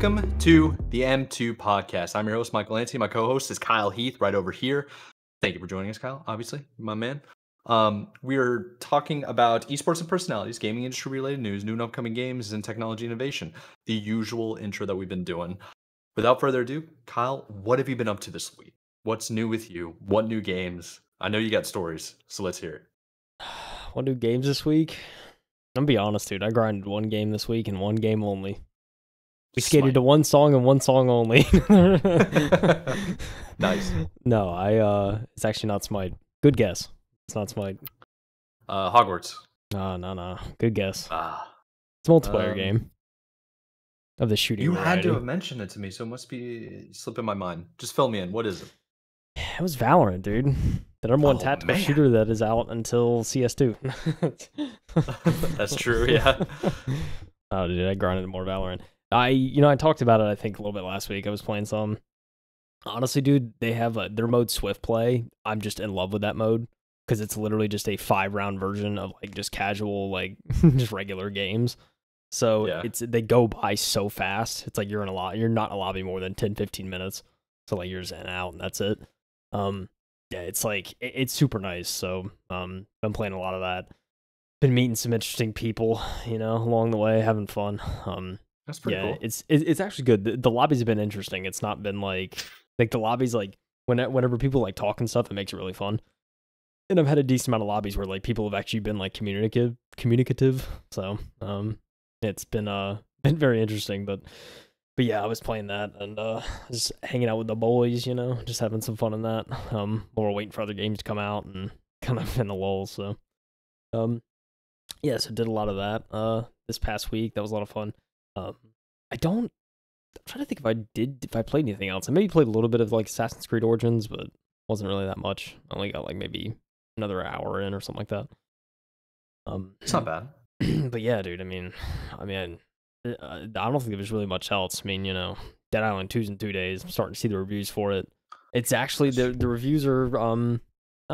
Welcome to the M2 podcast. I'm your host, MadMikeWillEatU. My co-host is KyleHeath right over here. Thank you for joining us, Kyle, obviously, my man. We are talking about esports and personalities, gaming industry-related news, new and upcoming games, and technology innovation. The usual intro that we've been doing. Without further ado, Kyle, what have you been up to this week? What's new with you? What new games? I know you got stories, so let's hear it. What new games this week? I'm gonna be honest, dude. I grinded one game this week and one game only. We skated to one song and one song only. Nice. No, it's actually not Smite. Good guess. It's not Smite. Hogwarts. No. Good guess. It's Ah. a multiplayer game of the shooting You variety. had to have mentioned it to me, so it must be slipping my mind. Just fill me in. What is it? It was Valorant, dude. The number one tactical shooter that is out until CS2. That's true, yeah. Oh, dude, I grinded more Valorant. I talked about it, I think, a little bit last week. I was playing some. Honestly, dude, they have their mode Swift Play. I'm just in love with that mode because it's literally just a 5-round version of like just casual, like just regular games. So Yeah. they go by so fast. It's like you're not in a lobby more than 10-15 minutes. So like you're just in and out and that's it. Yeah, it's like it's super nice. So been playing a lot of that. Been meeting some interesting people, along the way, having fun. That's pretty cool. It's actually good. The lobbies have been interesting. It's not been like the lobbies like whenever people like talk and stuff, it makes it really fun. And I've had a decent amount of lobbies where like people have actually been like communicative. So it's been very interesting. But yeah, I was playing that and just hanging out with the boys, just having some fun in that. While we're waiting for other games to come out and kind of in the lull. So yeah, so did a lot of that this past week. That was a lot of fun. I'm trying to think if I played anything else. I maybe played a little bit of like Assassin's Creed Origins, but wasn't really that much. I only got like maybe another hour in or something like that. It's not bad. But yeah, dude, I mean, I don't think there's really much else. I mean, Dead Island 2's in 2 days. I'm starting to see the reviews for it. It's actually the reviews are I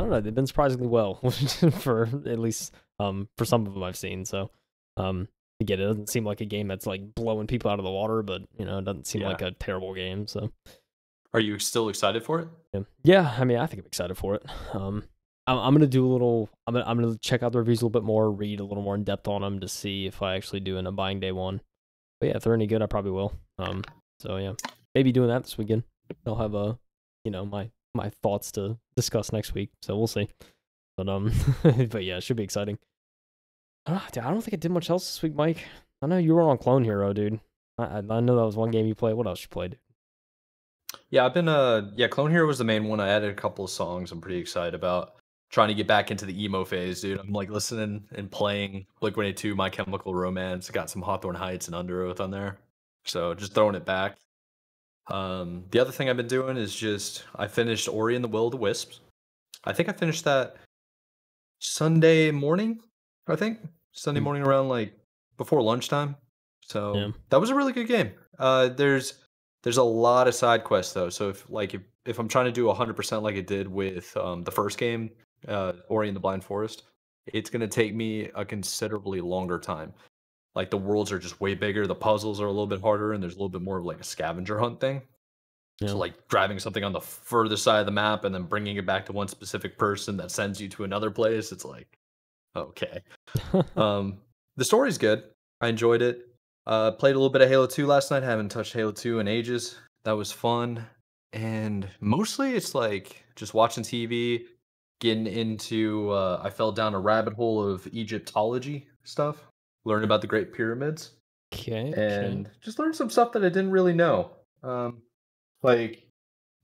don't know, they've been surprisingly well for at least for some of them I've seen. So again, it doesn't seem like a game that's like blowing people out of the water, but it doesn't seem like a terrible game. So, are you still excited for it? Yeah. I mean, I think I'm excited for it. I'm gonna do a little. I'm gonna check out the reviews a little bit more, read a little more in depth on them to see if I actually do end up buying day one. But yeah, if they're any good, I probably will. So yeah, maybe doing that this weekend. I'll have my thoughts to discuss next week. So we'll see. But but yeah, it should be exciting. Dude, I don't think I did much else this week, Mike. I know you were on Clone Hero, dude. I know that was one game you played. What else you played? Yeah, I've been Clone Hero was the main one. I added a couple of songs I'm pretty excited about. Trying to get back into the emo phase, dude. I'm like listening and playing Blink-182, My Chemical Romance. Got some Hawthorne Heights and Under Oath on there. So just throwing it back. The other thing I've been doing is I finished Ori and the Will of the Wisps. I think I finished that Sunday morning, Sunday morning around like before lunchtime. So that was a really good game. There's a lot of side quests though. So if I'm trying to do 100% like it did with the first game, Ori and the Blind Forest, it's gonna take me a considerably longer time. Like the worlds are just way bigger, the puzzles are a little bit harder, and there's a little bit more of like a scavenger hunt thing. Yeah. So like grabbing something on the further side of the map and then bringing it back to one specific person that sends you to another place. It's like, okay. The story's good. I enjoyed it. Played a little bit of Halo 2 last night. Haven't touched Halo 2 in ages. That was fun. And mostly it's like just watching TV, getting into I fell down a rabbit hole of Egyptology stuff, learning about the Great Pyramids. And just learned some stuff that I didn't really know. Like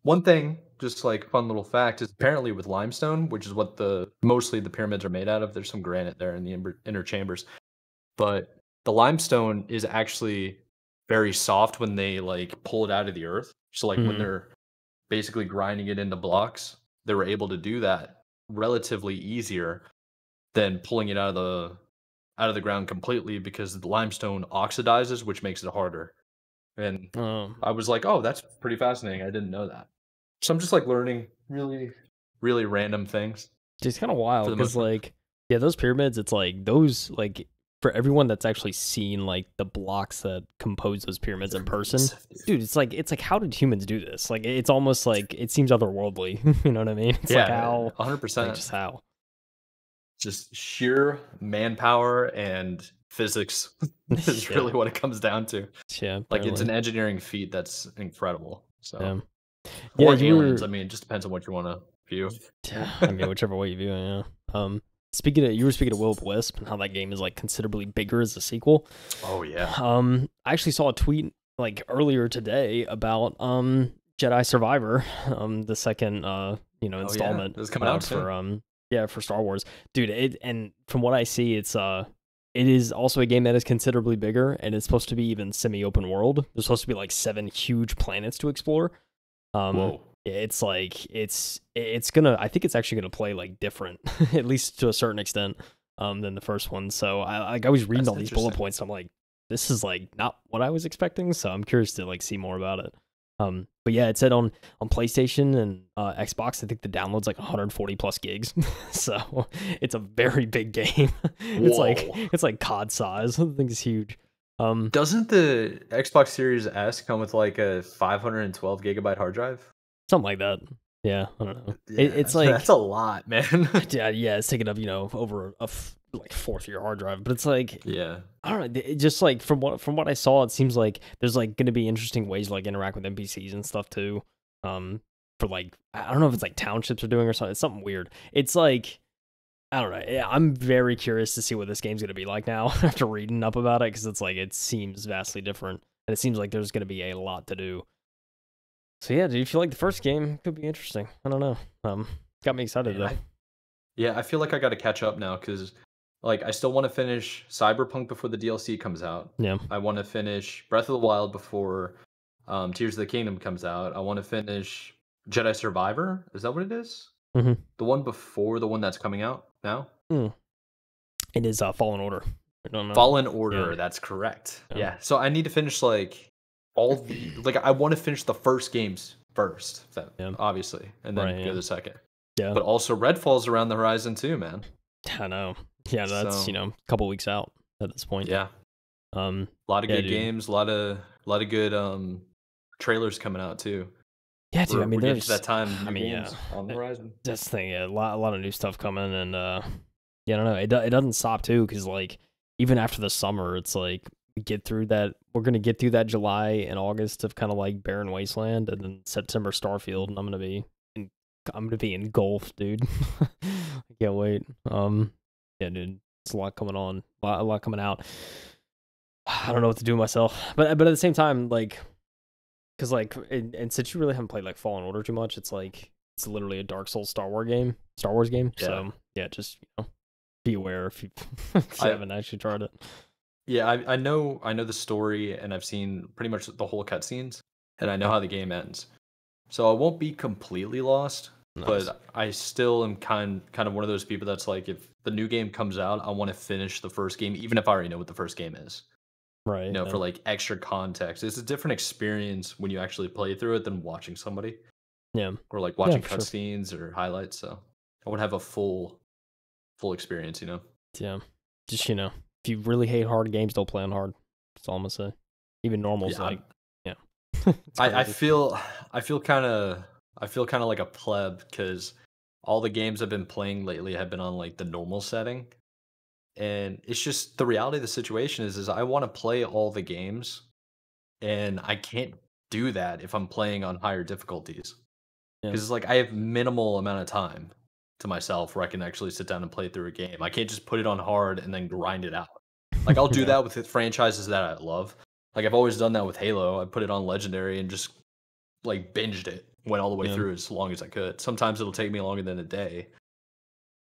one thing, just like fun little fact, is apparently with limestone, which is what mostly the pyramids are made out of. There's some granite there in the inner chambers, but the limestone is actually very soft when they like pull it out of the earth. So like when they're basically grinding it into blocks, they were able to do that relatively easier than pulling it out of the ground completely, because the limestone oxidizes, which makes it harder. And I was like, oh, that's pretty fascinating. I didn't know that. So I'm just like learning really, really random things. It's kind of wild because like, yeah, those pyramids, it's like those like for everyone that's actually seen like the blocks that compose those pyramids in person, dude, it's like how did humans do this? Like it's almost like it seems otherworldly. You know what I mean? It's like how 100%. like just how. Just sheer manpower and physics is Yeah. really what it comes down to. Yeah, Like it's apparently. an engineering feat that's incredible. So Yeah, or you aliens. were. I mean, it just depends on what you want to view. Yeah, I mean, whichever way you view it. Yeah. You were speaking of Will of the Wisp and how that game is like considerably bigger as a sequel. Oh yeah. I actually saw a tweet like earlier today about Jedi Survivor, the second installment It's coming out for soon. for Star Wars, dude. And from what I see, it is also a game that is considerably bigger, and it's supposed to be even semi-open world. There's supposed to be like 7 huge planets to explore. Whoa. It's like it's gonna. I think it's actually gonna play like different, at least to a certain extent, than the first one. So I was reading That's all these bullet points. And I'm like, this is like not what I was expecting. So I'm curious to like see more about it. But yeah, it said on PlayStation and Xbox, I think the download's like 140 plus gigs. So it's a very big game. It's like COD size. I think it's huge. Doesn't the Xbox Series S come with like a 512 gigabyte hard drive? Something like that. Yeah, I don't know. Yeah, It's like that's a lot, man. yeah, it's taking up over a like fourth year hard drive, but it's like Yeah. I don't know. It just like from what I saw, it seems like there's like going to be interesting ways to like interact with NPCs and stuff too. For like I don't know if it's like townships are doing or something. It's something weird. It's like I don't know. Yeah, I'm very curious to see what this game's going to be like now after reading up about it because it's like it seems vastly different and it seems like there's going to be a lot to do. So yeah, do you feel like the first game could be interesting? I don't know. Got me excited though. Yeah, I feel like I got to catch up now because, like, I still want to finish Cyberpunk before the DLC comes out. Yeah. I want to finish Breath of the Wild before Tears of the Kingdom comes out. I want to finish Jedi Survivor. Is that what it is? Mm-hmm. The one before the one that's coming out now? It is Fallen Order. I don't know. Fallen Order, Yeah. that's correct. Yeah. Yeah. So I need to finish like all the like I want to finish the first games first, obviously, and then go the second. Yeah. But also Redfall's around the horizon too, man. I know. Yeah, that's a couple weeks out at this point. Yeah. A lot of good games, a lot of good trailers coming out too. Yeah, dude. I mean, there's that time. On the horizon. That's the thing. Yeah, a lot of new stuff coming, and yeah, I don't know. It doesn't stop too, because like even after the summer, it's like we're gonna get through that July and August of kind of like barren wasteland, and then September Starfield, and I'm gonna be engulfed, dude. I can't wait. Yeah, dude, it's a lot coming on, a lot coming out. I don't know what to do with myself, but at the same time, like, because like, and since you really haven't played like Fallen Order too much, it's like it's literally a Dark Souls Star Wars game. Yeah. So yeah, just be aware if you haven't actually tried it. Yeah, I know the story, and I've seen pretty much the whole cutscenes, and I know how the game ends. So I won't be completely lost, but I still am kind of one of those people that's like, if the new game comes out, I want to finish the first game, even if I already know what the first game is. Right. For like extra context. It's a different experience when you actually play through it than watching somebody. Yeah. Or like watching cutscenes or highlights. So I would have a full experience, Yeah. Just, if you really hate hard games, don't play on hard. That's all I'm gonna say. Even normal's yeah. I feel kind of like a pleb because all the games I've been playing lately have been on like the normal setting, and it's just the reality of the situation is I want to play all the games, and I can't do that if I'm playing on higher difficulties because it's like I have minimal amount of time to myself where I can actually sit down and play through a game. I can't just put it on hard and then grind it out. Like I'll do that with the franchises that I love. Like I've always done that with Halo. I put it on Legendary and just like binged it, went all the way through as long as I could. Sometimes it'll take me longer than a day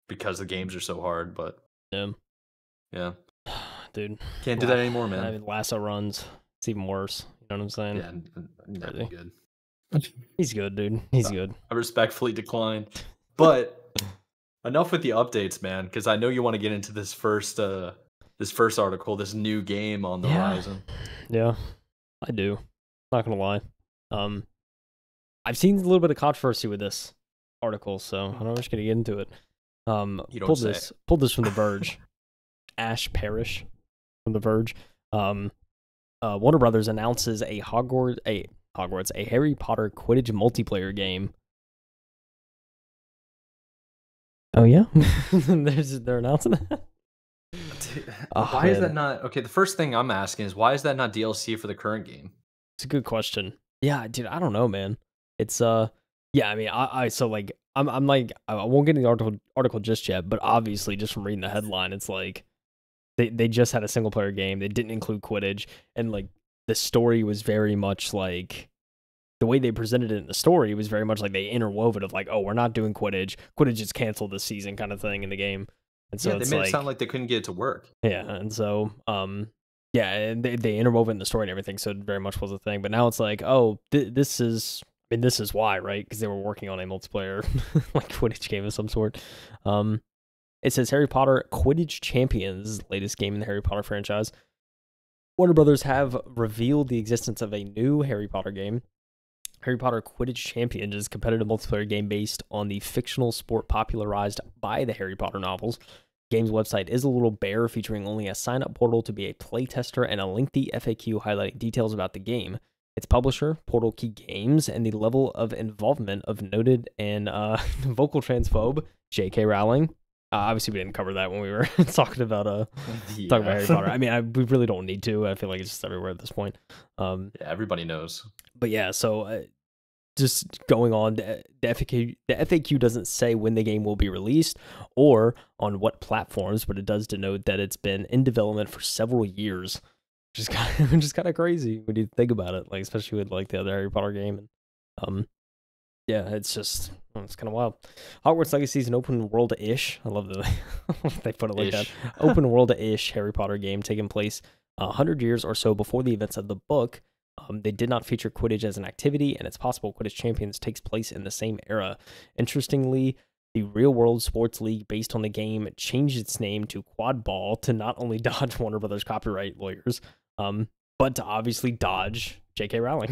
because the games are so hard, but yeah. Dude. Can't do that anymore, man. I mean, Lasso runs. It's even worse. You know what I'm saying? Yeah, not good. He's good, dude. He's good. I respectfully decline. But enough with the updates, man, because I know you want to get into this first article, this new game on the horizon. Yeah, I do. Not gonna lie. I've seen a little bit of controversy with this article, so I'm just gonna get into it. Pulled this from The Verge. Ash Parrish, from The Verge. Warner Brothers announces a Harry Potter Quidditch multiplayer game. Oh yeah, they're announcing that. Why is that not okay? The first thing I'm asking is why is that not DLC for the current game? It's a good question. Yeah, dude, I don't know, man. It's yeah, I mean, so like I'm like I won't get into the article just yet, but obviously just from reading the headline, it's like they just had a single player game. They didn't include Quidditch, and like the story was very much like the way they presented it in the story was very much like they interwove it of like, oh, we're not doing Quidditch. Quidditch is canceled this season, kind of thing in the game. And so Yeah, they it's made like, it sound like they couldn't get it to work. yeah, and so yeah, and they interwove it in the story and everything, so it very much was a thing. But now it's like, oh, this is, I mean, this is why, right? Because they were working on a multiplayer like Quidditch game of some sort. It says Harry Potter Quidditch Champions, latest game in the Harry Potter franchise. Warner Brothers have revealed the existence of a new Harry Potter game. Harry Potter Quidditch Champions is a competitive multiplayer game based on the fictional sport popularized by the Harry Potter novels. The game's website is a little bare, featuring only a sign-up portal to be a playtester and a lengthy FAQ highlighting details about the game. Its publisher, Portal Key Games, and the level of involvement of noted and vocal transphobe J.K. Rowling. Obviously, we didn't cover that when we were talking about Harry Potter. I mean, we really don't need to. I feel like it's just everywhere at this point. Yeah, everybody knows. But yeah, so just going on, the FAQ doesn't say when the game will be released or on what platforms, but it does denote that it's been in development for several years, which is kind of crazy when you think about it, like especially with like the other Harry Potter game. And yeah, it's kind of wild. Hogwarts Legacy is an open world-ish. I love that they put it like that. Open world-ish Harry Potter game taking place 100 years or so before the events of the book. They did not feature Quidditch as an activity, and it's possible Quidditch Champions takes place in the same era. Interestingly, the real-world sports league based on the game changed its name to Quadball to not only dodge Warner Brothers copyright lawyers, but to obviously dodge J.K. Rowling.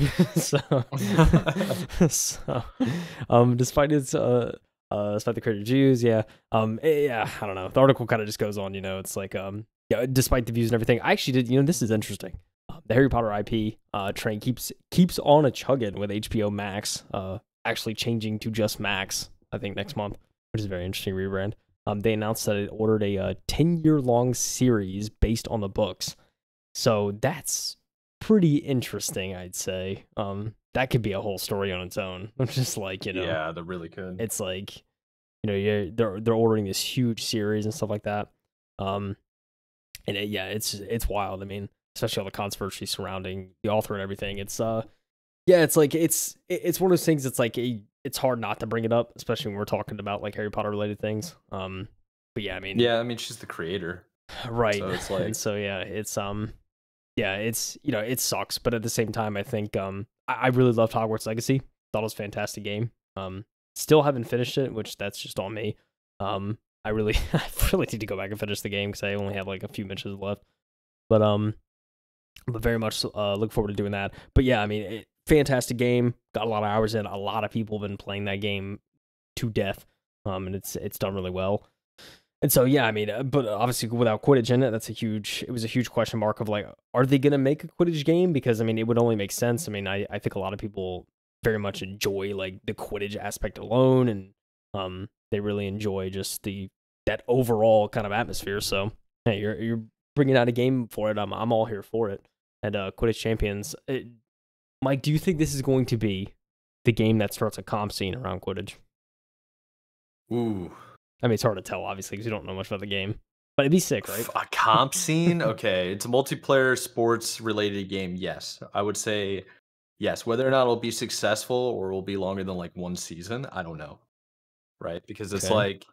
Despite the creator Jews, yeah, I don't know. The article kind of just goes on, it's like, yeah, despite the views and everything, I actually did, this is interesting. The Harry Potter IP train keeps on a chugging with HBO Max, actually changing to just Max, I think next month, which is a very interesting rebrand. They announced that it ordered a 10-year-long series based on the books. So that's pretty interesting, I'd say. That could be a whole story on its own. I'm just like, yeah, that really could. It's like, they're ordering this huge series and stuff like that. And it's wild. I mean, especially all the controversy surrounding the author and everything. It's it's like it's one of those things. It's like it's hard not to bring it up, especially when we're talking about like Harry Potter related things. But yeah, I mean, she's the creator, right? So it's like, and so yeah, it's it's it sucks, but at the same time, I think I really loved Hogwarts Legacy. Thought it was a fantastic game. Still haven't finished it, which that's just on me. I really need to go back and finish the game because I only have like a few missions left. But very much look forward to doing that. But yeah, I mean, fantastic game. Got a lot of hours in. A lot of people have been playing that game to death. And it's done really well. And so yeah, I mean, but obviously without Quidditch in it, it was a huge question mark of like, are they gonna make a Quidditch game? Because I mean, it would only make sense. I mean, I think a lot of people very much enjoy like the Quidditch aspect alone, and they really enjoy just that overall kind of atmosphere. So hey, you're bringing out a game for it. I'm all here for it. And Quidditch Champions, Mike, do you think this is going to be the game that starts a comp scene around Quidditch? Ooh. I mean, it's hard to tell, obviously, because you don't know much about the game. But it'd be sick, right? A comp scene? Okay. It's a multiplayer sports-related game, yes. I would say yes. Whether or not it'll be successful or will be longer than, like, one season, I don't know. Right? Because it's like,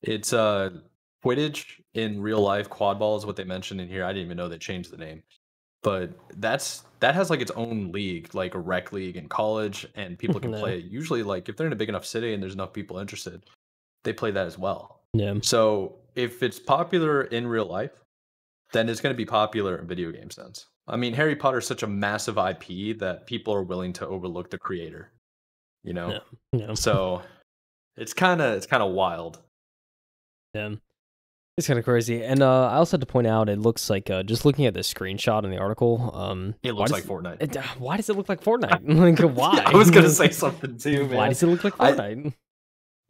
it's Quidditch in real life. Quadball is what they mentioned in here. I didn't even know they changed the name. But that has, like, its own league, like a rec league in college, and people can play it. Usually, like, if they're in a big enough city and there's enough people interested, they play that as well. Yeah. So if it's popular in real life, then it's going to be popular in video game sense. I mean, Harry Potter is such a massive IP that people are willing to overlook the creator. Yeah. So it's kind of wild. Yeah. It's kind of crazy. And I also had to point out, it looks like just looking at the screenshot in the article, It looks like Fortnite. Why does it look like Fortnite? Like, why? I was gonna say something too, man. Why does it look like Fortnite?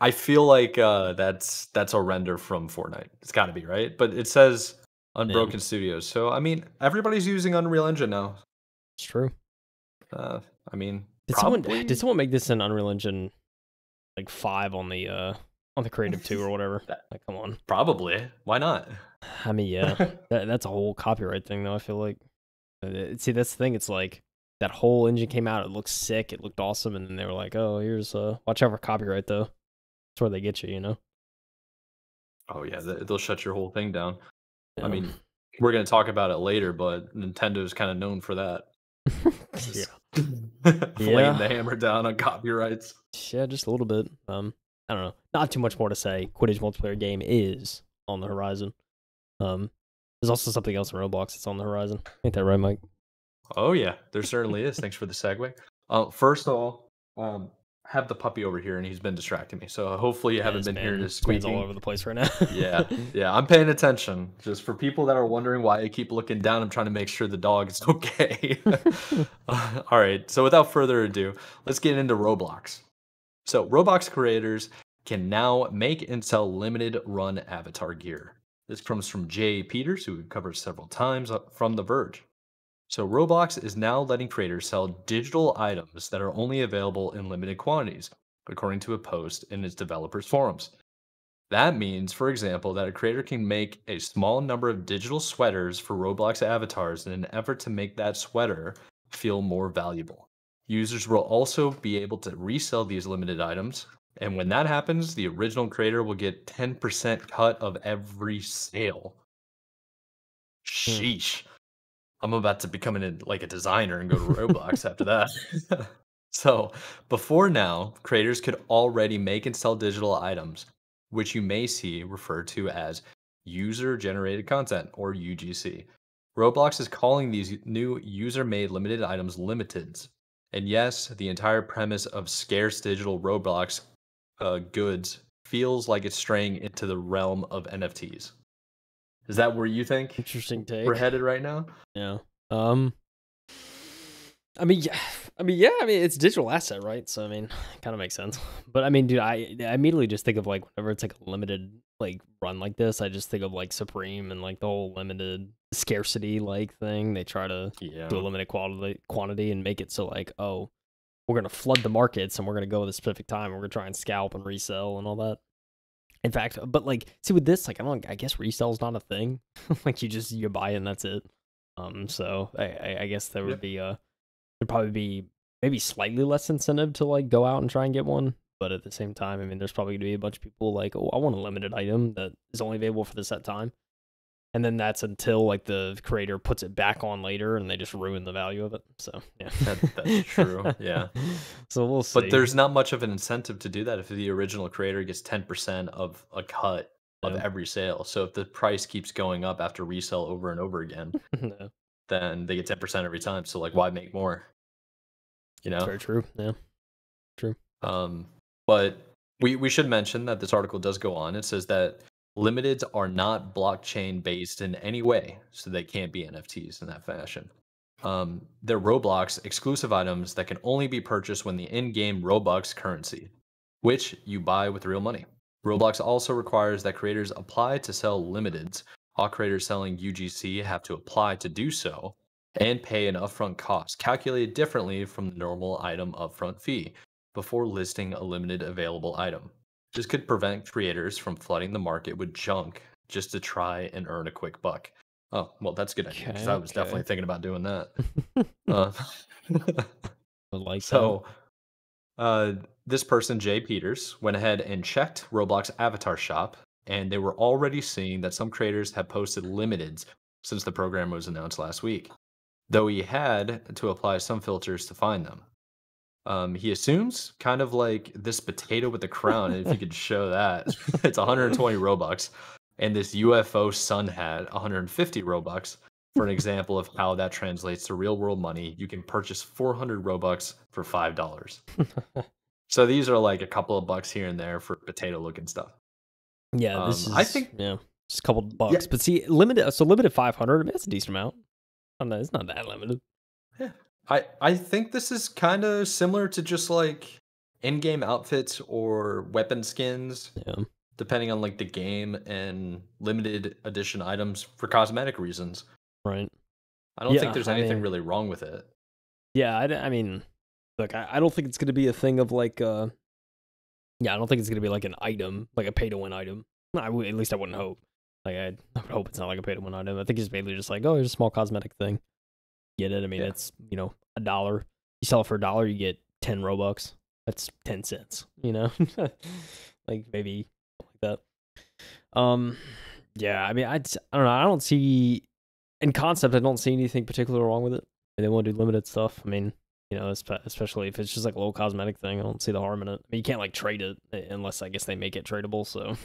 I feel like that's a render from Fortnite. It's got to be, right? But it says Yeah, Unbroken Studios, so I mean everybody's using Unreal Engine now. it's true. I mean, Did someone make this in Unreal Engine like 5 on the Creative 2 or whatever? Like, come on. Probably. Why not? I mean, yeah, that's a whole copyright thing, though. I feel like. See, that's the thing. It's like that whole engine came out. It looked sick. It looked awesome, and then they were like, "Oh, here's watch out for copyright, though." That's where they get you, you know. Oh yeah, they'll shut your whole thing down. Yeah. I mean, we're gonna talk about it later, but Nintendo's kind of known for that. Yeah. Laying the hammer down on copyrights. Yeah, just a little bit. I don't know. Not too much more to say. Quidditch multiplayer game is on the horizon. There's also something else in Roblox that's on the horizon. Ain't that right, Mike? Oh yeah, there certainly is. Thanks for the segue. First of all, have the puppy over here, and he's been distracting me. So hopefully you haven't been hearing his squeaking all over the place right now. Yeah, I'm paying attention. Just for people that are wondering why I keep looking down, I'm trying to make sure the dog is okay. All right, so without further ado, let's get into Roblox. So Roblox creators can now make and sell limited run avatar gear. This comes from Jay Peters, who we've covered several times from The Verge. So Roblox is now letting creators sell digital items that are only available in limited quantities, according to a post in its developers forums. That means, for example, that a creator can make a small number of digital sweaters for Roblox avatars in an effort to make that sweater feel more valuable. Users will also be able to resell these limited items, and when that happens, the original creator will get 10% cut of every sale. Sheesh. I'm about to become like a designer and go to Roblox after that. So, before now, creators could already make and sell digital items, which you may see referred to as user generated content or UGC. Roblox is calling these new user made limited items limiteds. And yes, the entire premise of scarce digital Roblox goods feels like it's straying into the realm of NFTs. Is that where you think Interesting take. we're headed right now? Yeah. I mean, yeah. I mean, it's a digital asset, right? So I mean, it kind of makes sense. But I mean, dude, I immediately just think of like whenever it's like a limited like run like this, I just think of like Supreme and like the whole limited scarcity like thing. They try to do a limited quantity and make it so like, oh, we're gonna flood the markets and we're gonna go at a specific time and we're gonna try and scalp and resell and all that. In fact, but like, see with this, like, I guess resell is not a thing. Like, you buy it and that's it. So I guess there would be there'd probably be maybe slightly less incentive to like go out and try and get one, but at the same time, I mean, there's probably gonna be a bunch of people like, oh, I want a limited item that is only available for the set time, and then that's until like the creator puts it back on later, and they just ruin the value of it. So yeah, that's true. Yeah. So we'll see. But there's not much of an incentive to do that if the original creator gets 10% of a cut of every sale. So if the price keeps going up after resell over and over again, then they get 10% every time. So like, why make more? You know, that's very true. Yeah, true. But we should mention that this article does go on. It says that limiteds are not blockchain based in any way, so they can't be NFTs in that fashion. They're Roblox exclusive items that can only be purchased when the in-game Robux currency, which you buy with real money. Roblox also requires that creators apply to sell limiteds. All creators selling UGC have to apply to do so and pay an upfront cost calculated differently from the normal item upfront fee before listing a limited available item. This could prevent creators from flooding the market with junk just to try and earn a quick buck. Oh, well, that's a good idea because I was definitely thinking about doing that. This person, Jay Peters, went ahead and checked Roblox Avatar Shop, and they were already seeing that some creators had posted limiteds since the program was announced last week, though he had to apply some filters to find them. He assumes kind of like this potato with the crown, and if you could show that, it's 120 Robux. And this UFO sun hat, 150 Robux. For an example of how that translates to real world money, you can purchase 400 Robux for $5. So these are like a couple of bucks here and there for potato looking stuff. Yeah, I think Just a couple bucks. But see, limited 500. I mean, that's a decent amount. I don't know, it's not that limited. Yeah. I think this is kind of similar to just like in-game outfits or weapon skins, Yeah. depending on like the game, and limited edition items for cosmetic reasons. Right. I don't think Yeah. there's I anything mean, really wrong with it. yeah. I mean, look, I don't think it's gonna be a thing of like, yeah, I don't think it's gonna be like an item, like a pay to win item. At least I wouldn't hope. Like, I would hope it's not like a pay to win item. I think it's mainly just like, oh, here's a small cosmetic thing. Get it? I mean, Yeah. it's $1. You sell it for $1, you get 10 Robux. That's 10 cents. Like maybe like that. Yeah. I mean, I don't know. I don't see in concept. I don't see anything particular wrong with it. They want to do limited stuff. I mean, especially if it's just like a little cosmetic thing. I don't see the harm in it. I mean, you can't like trade it unless I guess they make it tradable. So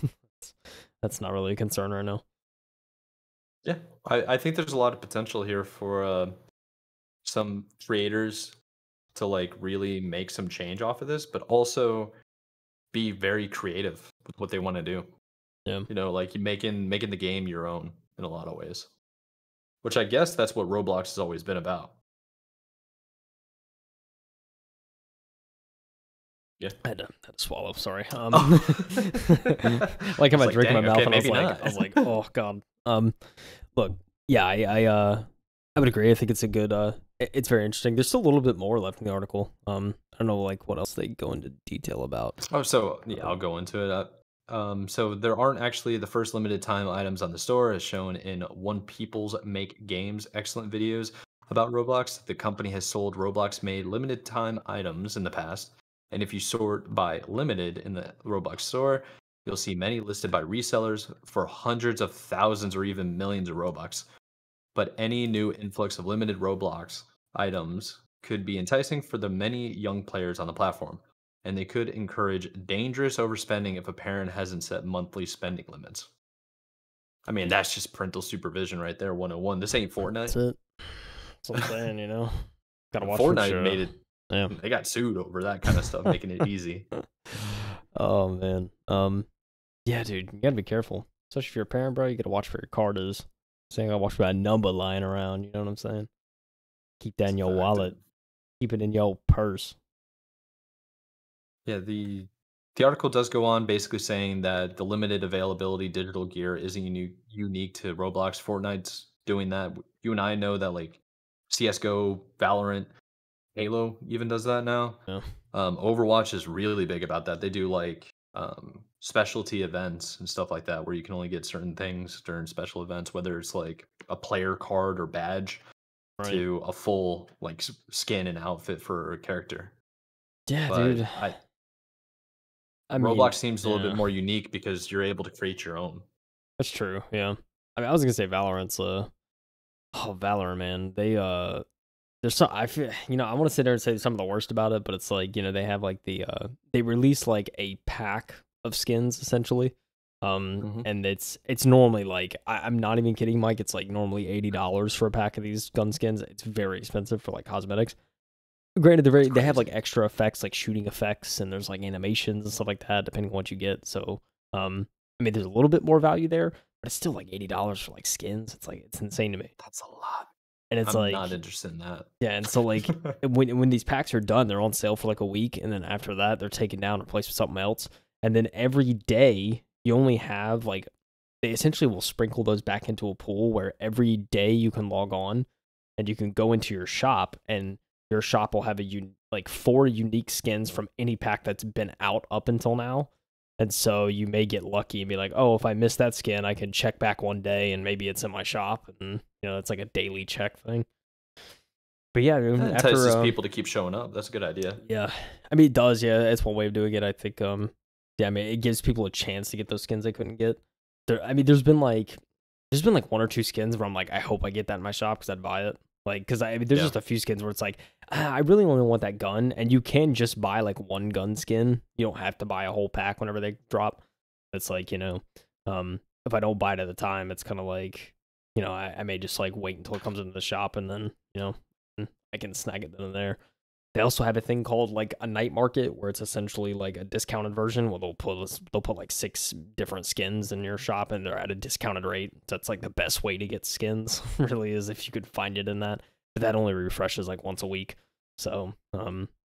that's not really a concern right now. Yeah. I think there's a lot of potential here for some creators to like really make some change off of this, but also be very creative with what they want to do. Yeah. Like you making the game your own in a lot of ways. Which I guess that's what Roblox has always been about. Yeah. I had to swallow. Sorry. Oh. Like I how was I like, drink in my dang, mouth, okay, and maybe not. I was like, oh god. Look, yeah, I would agree. I think it's a good. It's very interesting. There's still a little bit more left in the article. I don't know, like what else they go into detail about. Oh, so yeah, I'll go into it. So there aren't actually the first limited time items on the store, as shown in One People's Make Games excellent videos about Roblox. The company has sold Roblox made limited time items in the past, and if you sort by limited in the Roblox store, you'll see many listed by resellers for hundreds of thousands or even millions of Robux. But any new influx of limited Roblox items could be enticing for the many young players on the platform, and they could encourage dangerous overspending if a parent hasn't set monthly spending limits. I mean, that's just parental supervision right there, 101. This ain't That's Fortnite. it. That's what I'm saying. Gotta watch for Fortnite sure. made it, Yeah. they got sued over that kind of stuff, making it easy. Oh man. Yeah, dude, you gotta be careful, especially if you're a parent, bro. You gotta watch for your card is. Saying I watch for that number lying around. You know what I'm saying? Keep that in your wallet. Keep it in your purse. Yeah, the article does go on basically saying that the limited availability digital gear isn't unique to Roblox. Fortnite's doing that. You and I know that like CS:GO, Valorant, Halo even does that now. Yeah. Overwatch is really big about that. They do like specialty events and stuff like that where you can only get certain things during special events, whether it's like a player card or badge Right. to a full like skin and outfit for a character. Yeah, But dude. I mean, Roblox seems a little bit yeah, more unique because you're able to create your own. that's true. Yeah. I mean, I was gonna say Valorant's Valorant, man. There's some I feel I want to sit there and say some of the worst about it, but it's like they have like they release like a pack of skins essentially, and it's normally like I'm not even kidding, Mike. It's like normally $80 for a pack of these gun skins. It's very expensive for like cosmetics. Granted, they have like extra effects, like shooting effects, and there's like animations and stuff like that, depending on what you get. So, I mean, there's a little bit more value there, but it's still like $80 for like skins. It's like it's insane to me. That's a lot. And it's I'm like not interested in that. yeah, and so like when these packs are done, they're on sale for like a week, and then after that, they're taken down, replaced with something else. And then every day, you only have like they essentially will sprinkle those back into a pool where every day you can log on, and you can go into your shop, and your shop will have like 4 unique skins from any pack that's been out up until now. And so you may get lucky and be like, oh, if I miss that skin, I can check back one day and maybe it's in my shop. And, it's like a daily check thing. But yeah, That after entices people to keep showing up. That's a good idea. yeah, I mean, it does. Yeah, it's one way of doing it. I think, yeah, I mean, it gives people a chance to get those skins they couldn't get. I mean, there's been like 1 or 2 skins where I'm like, I hope I get that in my shop because I'd buy it. Like, because I mean, there's just a few skins where it's like, I really only want that gun, and you can just buy like 1 gun skin. You don't have to buy a whole pack whenever they drop. It's like, if I don't buy it at the time, it's kind of like, I may just like wait until it comes into the shop, and then, I can snag it then and there. They also have a thing called like a night market where it's essentially like a discounted version where they'll put like 6 different skins in your shop and they're at a discounted rate. That's like the best way to get skins, really, is if you could find it in that. But that only refreshes like once a week. So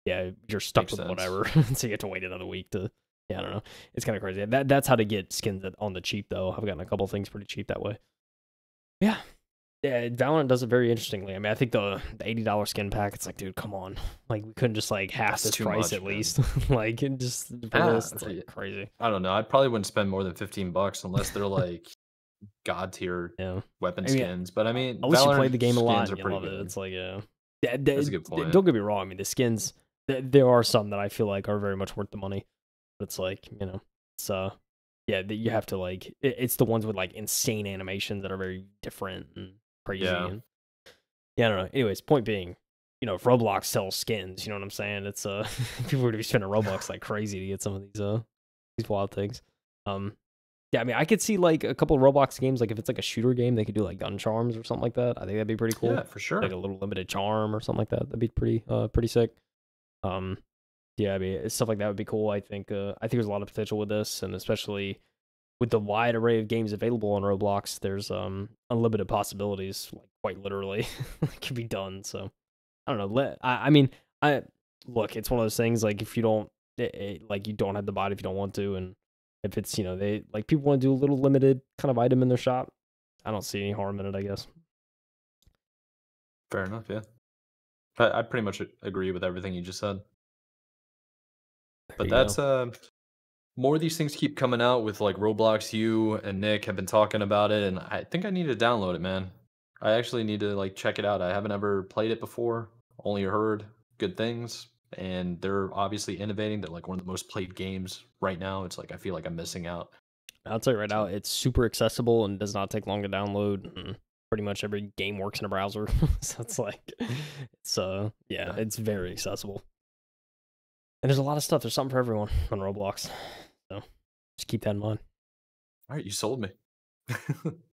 yeah, you're stuck Makes with sense. whatever. So you have to wait another week to, yeah, I don't know. It's kind of crazy. That's how to get skins on the cheap though. I've gotten a couple things pretty cheap that way. Yeah. Yeah, Valorant does it very interestingly. I mean, I think the $80 skin pack, it's like, dude, come on. Like, we couldn't just, like, half That's this too price much, at man. least. Like, and just for this, it's, like, crazy. I don't know. I probably wouldn't spend more than $15 unless they're, like, god tier Yeah. weapon I mean, skins. But, I mean, at least you Valorant played the game a lot skins and are you pretty love it. good. It's like, yeah. That's a good point. Don't get me wrong. I mean, the skins, there are some that I feel like are very much worth the money. But it's like, you know, it's, yeah, you have to, like, it's the ones with, like, insane animations that are very different and crazy. Yeah. And, yeah, I don't know. Anyways, point being, you know, if Roblox sells skins, you know what I'm saying? It's people would be spending Robux like crazy to get some of these wild things. Yeah, I mean, I could see like a couple of Roblox games, like if it's like a shooter game, they could do like gun charms or something like that. I think that'd be pretty cool. Yeah, for sure. Like a little limited charm or something like that. That'd be pretty sick. Yeah, I mean, stuff like that would be cool. I think there's a lot of potential with this, and especially with the wide array of games available on Roblox, there's unlimited possibilities, like quite literally, that can be done. So I don't know. I mean, look, it's one of those things. Like if you don't, like you don't have the bot if you don't want to, and if it's, you know, they like people want to do a little limited kind of item in their shop, I don't see any harm in it, I guess. Fair enough. Yeah, I pretty much agree with everything you just said. But that's more of these things keep coming out with like Roblox. You and Nick have been talking about it, and I think I need to download it, man. I actually need to like check it out. I haven't ever played it before, only heard good things, and they're obviously innovating. They're like one of the most played games right now. It's like I feel like I'm missing out. I'll tell you right now, it's super accessible and does not take long to download. And pretty much every game works in a browser, so it's like it's yeah, it's very accessible. And there's a lot of stuff. There's something for everyone on Roblox. So just keep that in mind. All right, you sold me.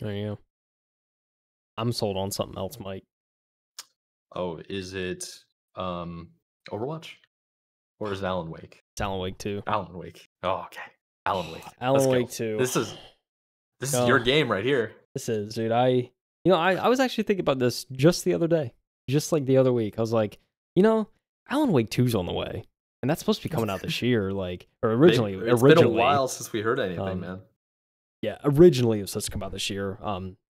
There you go. I'm sold on something else, Mike. Oh, is it Overwatch? Or is it Alan Wake? It's Alan Wake 2. Alan Wake. Oh, okay. Alan Wake. Alan Wake 2. This is your game right here. This is, dude. I was actually thinking about this just the other day. Just like the other week. I was like, you know, Alan Wake 2's on the way. And that's supposed to be coming out this year, like, or originally. It's been a while since we heard anything, man. Yeah, originally it was supposed to come out this year.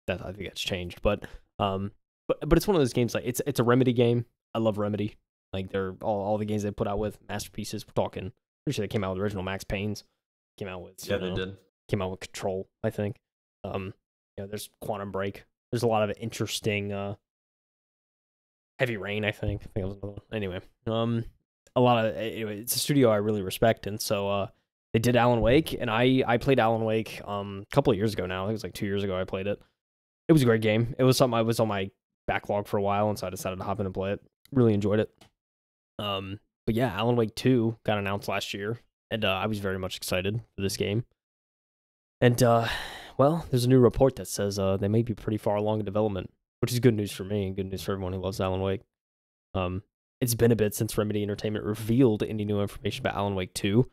That I think that's changed, but it's one of those games like it's a Remedy game. I love Remedy. Like they're all the games they put out with masterpieces. We're talking. Pretty sure they came out with original Max Payne's. Came out with they did. Came out with Control, I think. There's Quantum Break. There's a lot of interesting. Heavy Rain, I think. I think it was another one. Anyway, anyway, it's a studio I really respect, and so they did Alan Wake, and I played Alan Wake a couple of years ago now. I think it was like 2 years ago I played it. It was a great game. It was something I was on my backlog for a while, and so I decided to hop in and play it. Really enjoyed it. But yeah, Alan Wake 2 got announced last year, and I was very much excited for this game. And well, there's a new report that says they may be pretty far along in development, which is good news for me and good news for everyone who loves Alan Wake. It's been a bit since Remedy Entertainment revealed any new information about Alan Wake 2,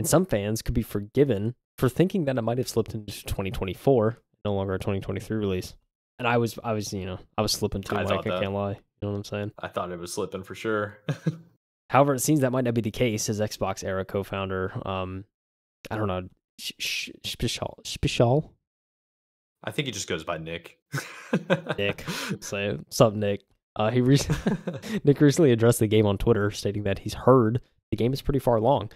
and some fans could be forgiven for thinking that it might have slipped into 2024, no longer a 2023 release. And I was slipping too, Mike, I can't lie. You know what I'm saying? I thought it was slipping for sure. However, it seems that might not be the case, as Xbox era co-founder, I don't know, Spichal? I think he just goes by Nick. Nick. Say, what's up, Nick? Nick recently addressed the game on Twitter, stating that he's heard the game is pretty far along,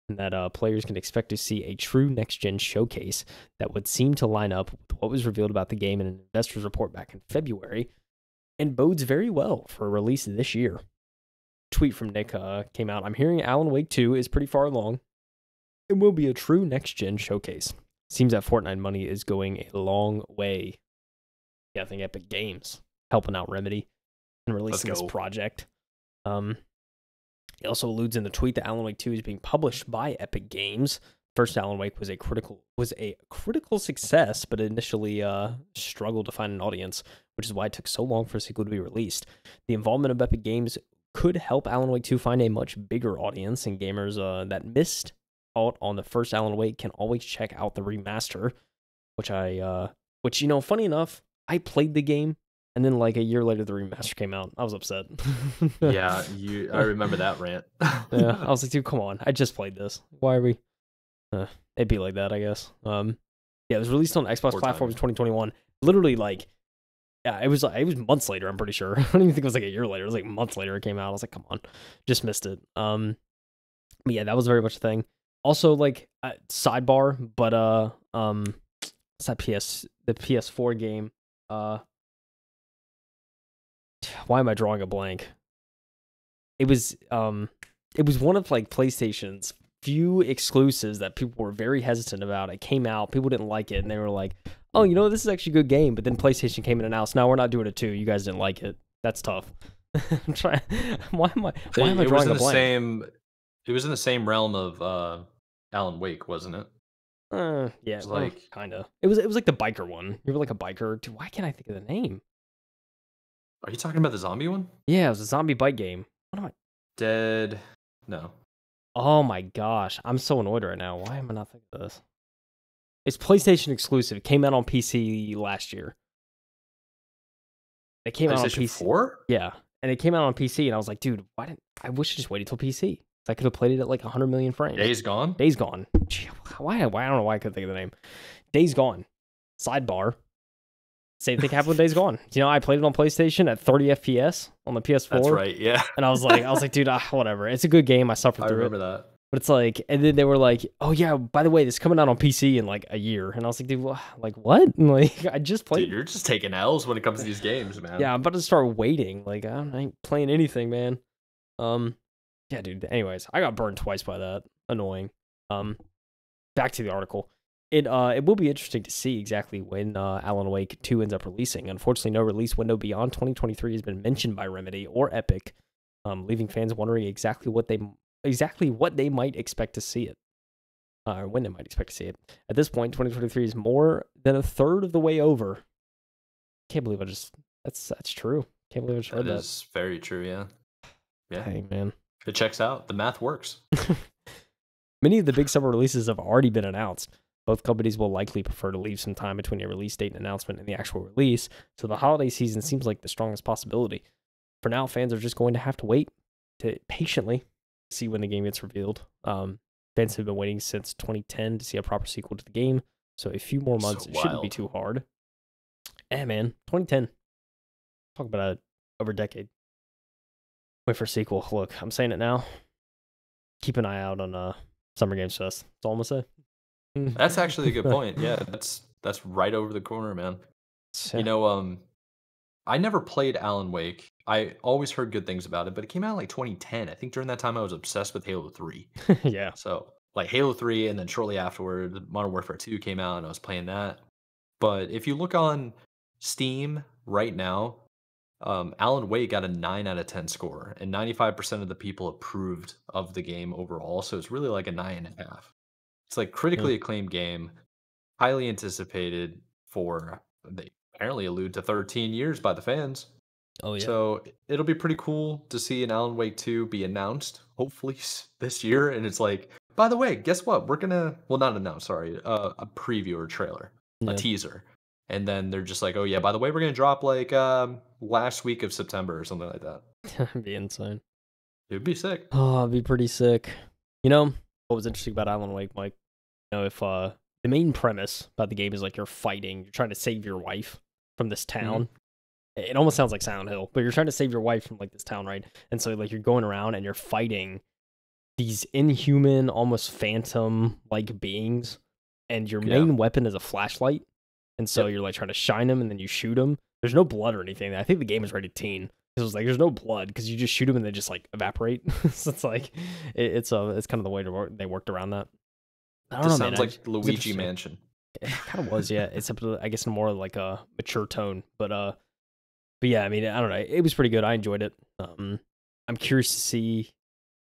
and that players can expect to see a true next-gen showcase that would seem to line up with what was revealed about the game in an investor's report back in February, and bodes very well for a release this year. Tweet from Nick came out. I'm hearing Alan Wake 2 is pretty far along and will be a true next-gen showcase. Seems that Fortnite money is going a long way. Yeah, I think Epic Games helping out Remedy and releasing this project. He also alludes in the tweet that Alan Wake 2 is being published by Epic Games. First Alan Wake was a critical success, but initially struggled to find an audience, which is why it took so long for a sequel to be released. The involvement of Epic Games could help Alan Wake 2 find a much bigger audience, and gamers that missed out on the first Alan Wake can always check out the remaster, which funny enough, I played the game, and then like a year later the remaster came out. I was upset. Yeah, I remember that rant. Yeah, I was like, dude, come on, I just played this. Why are we? It'd be like that, I guess. Yeah, it was released on Xbox platforms 2021. Literally, like, yeah, it was months later. I'm pretty sure. I don't even think it was like a year later. It was like months later it came out. I was like, come on, just missed it. But yeah, that was very much a thing. Also, like, sidebar, but what's that the PS4 game? Why am I drawing a blank? It was one of like PlayStation's few exclusives that people were very hesitant about. It came out, people didn't like it, and they were like, "Oh, this is actually a good game." But then PlayStation came in and announced, "No, we're not doing it too. You guys didn't like it. That's tough." I'm trying. Why am I drawing a blank? It was in the same realm of Alan Wake, wasn't it? Yeah, it was kind of. It was like the biker one. You were like a biker. Dude, why can't I think of the name? Are you talking about the zombie one? Yeah, it was a zombie bike game. What am I? Dead? No. Oh my gosh, I'm so annoyed right now. Why am I not thinking of this? It's PlayStation exclusive. It came out on PC last year. It came out on PC. 4? Yeah, and it came out on PC, and I was like, dude, I wish I just waited till PC. I could have played it at like 100 million frames. Days Gone? Days Gone. Gee, why? I don't know why I couldn't think of the name. Days Gone. Sidebar. Same thing happened with Days Gone. I played it on PlayStation at 30 FPS on the PS4. That's right, yeah. And I was like, dude, whatever. It's a good game. I suffered through it. I remember that. But it's like, and then they were like, oh yeah, by the way, this is coming out on PC in like a year. And I was like, dude, like what? And like, I just played. Dude, you're just taking L's when it comes to these games, man. Yeah, I'm about to start waiting. Like, I ain't playing anything, man. Yeah, dude. Anyways, I got burned twice by that. Annoying. Back to the article. It will be interesting to see exactly when Alan Wake 2 ends up releasing. Unfortunately, no release window beyond 2023 has been mentioned by Remedy or Epic, leaving fans wondering exactly what they might expect to see it, or when they might expect to see it. At this point, 2023 is more than a third of the way over. Can't believe that's true. Can't believe I just read that. That is very true, yeah. Yeah. Hey, man. It checks out. The math works. Many of the big summer releases have already been announced. Both companies will likely prefer to leave some time between a release date and announcement and the actual release, so the holiday season seems like the strongest possibility. For now, fans are just going to have to wait to patiently see when the game gets revealed. Fans have been waiting since 2010 to see a proper sequel to the game, so a few more months shouldn't be too hard. Man, 2010. Talk about over a decade. Wait for a sequel. Look, I'm saying it now. Keep an eye out on Summer Games Fest. That's all I'm gonna say. That's actually a good point. Yeah, that's right over the corner, man. Yeah. I never played Alan Wake. I always heard good things about it, but it came out in like 2010. I think during that time I was obsessed with Halo 3. Yeah. So like Halo 3, and then shortly afterward, Modern Warfare 2 came out, and I was playing that. But if you look on Steam right now, Alan Wake got a 9 out of 10 score, and 95% of the people approved of the game overall. So it's really like a 9.5. It's like critically acclaimed game, highly anticipated for, they apparently allude to 13 years by the fans. Oh yeah. So it'll be pretty cool to see an Alan Wake 2 be announced, hopefully this year. And it's like, by the way, guess what? We're gonna, well, not announce, sorry, a preview or trailer, a teaser. And then they're just like, oh yeah, by the way, we're gonna drop like last week of September or something like that. That'd be insane. It'd be sick. Oh, it'd be pretty sick. What was interesting about Alan Wake, Mike? If the main premise about the game is like you're trying to save your wife from this town. It almost sounds like Silent Hill, but you're trying to save your wife from like this town, right? And so like you're going around and you're fighting these inhuman, almost phantom like beings, and your main weapon is a flashlight. And so you're like trying to shine them, and then you shoot them. There's no blood or anything. I think the game is rated teen. It was like there's no blood because you just shoot them and they just like evaporate. So it's like it's kind of the way they worked around that. I don't know, sounds like Luigi Mansion. It kind of was, yeah. Except I guess in more like a mature tone. But yeah, I mean, I don't know. It was pretty good. I enjoyed it. I'm curious to see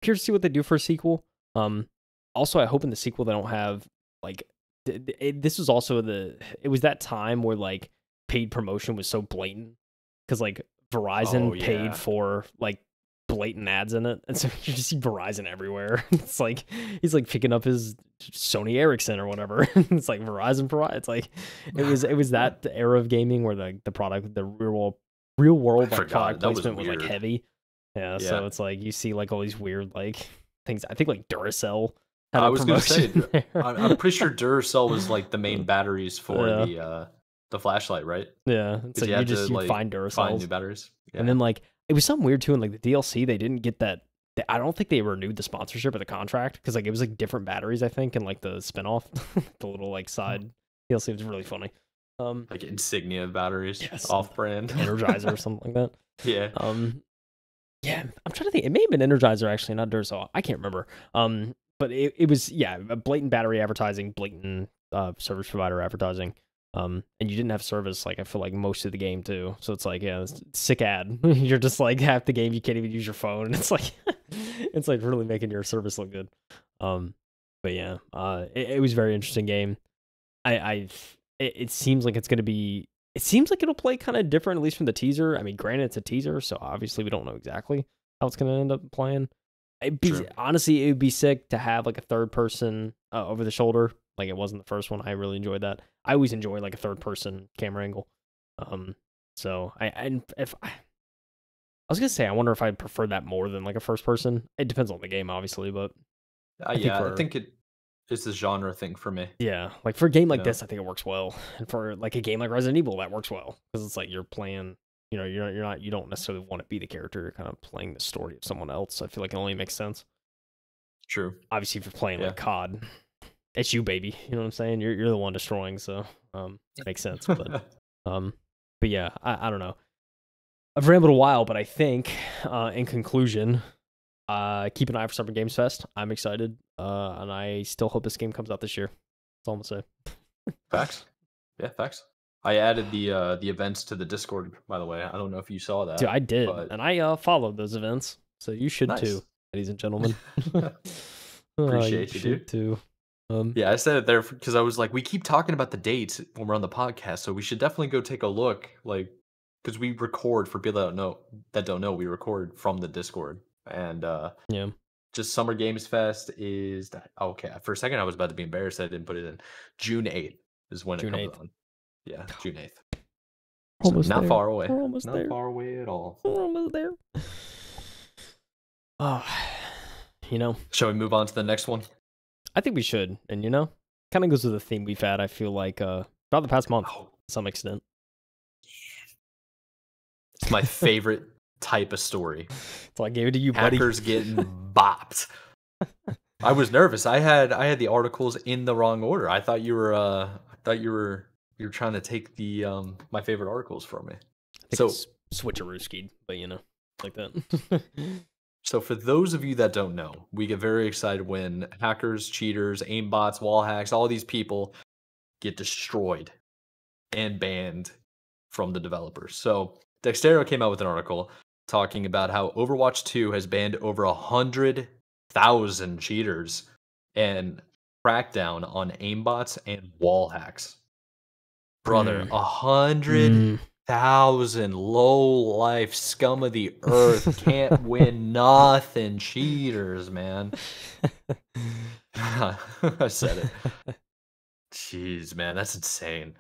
what they do for a sequel. Also, I hope in the sequel they don't have like this was also it was that time where like paid promotion was so blatant because like Verizon paid for like blatant ads in it, and so you just see Verizon everywhere. It's like he's like picking up his Sony Ericsson or whatever. It's like Verizon provide. It's like it was that era of gaming where the product, the real world like product placement was like heavy. Yeah, so it's like you see like all these weird like things. I think like Duracell had I was gonna say, I'm pretty sure Duracell was like the main batteries for the flashlight, right? Yeah, it's like you find Duracells, find new batteries, and then like it was something weird too. In like the DLC, they didn't get that. I don't think they renewed the sponsorship or the contract because like it was like different batteries, I think, and like the spinoff, the little like side DLC was really funny. Like insignia batteries, off-brand Energizer or something like that. Yeah. Yeah, I'm trying to think. It may have been Energizer actually, not Duracell. I can't remember. But it was blatant battery advertising, blatant service provider advertising. And you didn't have service like I feel like most of the game too. So it's like it's sick ad. You're just like half the game you can't even use your phone. It's like it's like really making your service look good. But yeah, it was a very interesting game. It seems like it's gonna be. It seems like it'll play kind of different, at least from the teaser. I mean, granted, it's a teaser, so obviously we don't know exactly how it's going to end up playing. Honestly, it would be sick to have like a third person over the shoulder, like it wasn't the first one. I really enjoyed that. I always enjoy like a third person camera angle. So I was gonna say I wonder if I'd prefer that more than like a first person. It depends on the game, obviously, but I think it's a genre thing for me. Yeah, like for a game like this, I think it works well, and for like a game like Resident Evil, that works well because it's like you're playing. You know, you don't necessarily want to be the character. You're kind of playing the story of someone else. I feel like it only makes sense. True. Obviously, if you're playing like COD, it's you, baby. You know what I'm saying? You're the one destroying, so it makes sense. But yeah, I don't know. I've rambled a while, but I think in conclusion, keep an eye for Summer Games Fest. I'm excited, and I still hope this game comes out this year. That's all I'm gonna say. Facts. Yeah, facts. I added the events to the Discord, by the way. I don't know if you saw that. Dude, I did, and I followed those events, so you should too, ladies and gentlemen. Appreciate you dude. Too. Yeah, I said it there because I was like, we keep talking about the dates when we're on the podcast, so we should definitely go take a look, like, because we record for people that don't know, we record from the Discord, and just Summer Games Fest is that okay? For a second, I was about to be embarrassed I didn't put it in. June 8th is when it comes on. Yeah, June 8th. Almost not there. far away. We're almost not there. far away at all. We're almost there. Oh, Shall we move on to the next one? I think we should. And kind of goes with the theme we've had, I feel like, about the past month to some extent. It's my favorite type of story. So I gave it to you, buddy. Hackers getting bopped. I was nervous. I had the articles in the wrong order. I thought you were trying to take the my favorite articles from me. So switcherooskied, but like that. So for those of you that don't know, we get very excited when hackers, cheaters, aimbots, wall hacks, all these people get destroyed and banned from the developers. So Dextero came out with an article talking about how Overwatch 2 has banned over 100,000 cheaters and crackdown on aimbots and wall hacks. Brother, 100,000 low-life scum of the earth can't win nothing cheaters, man. I said it. Jeez, man, that's insane.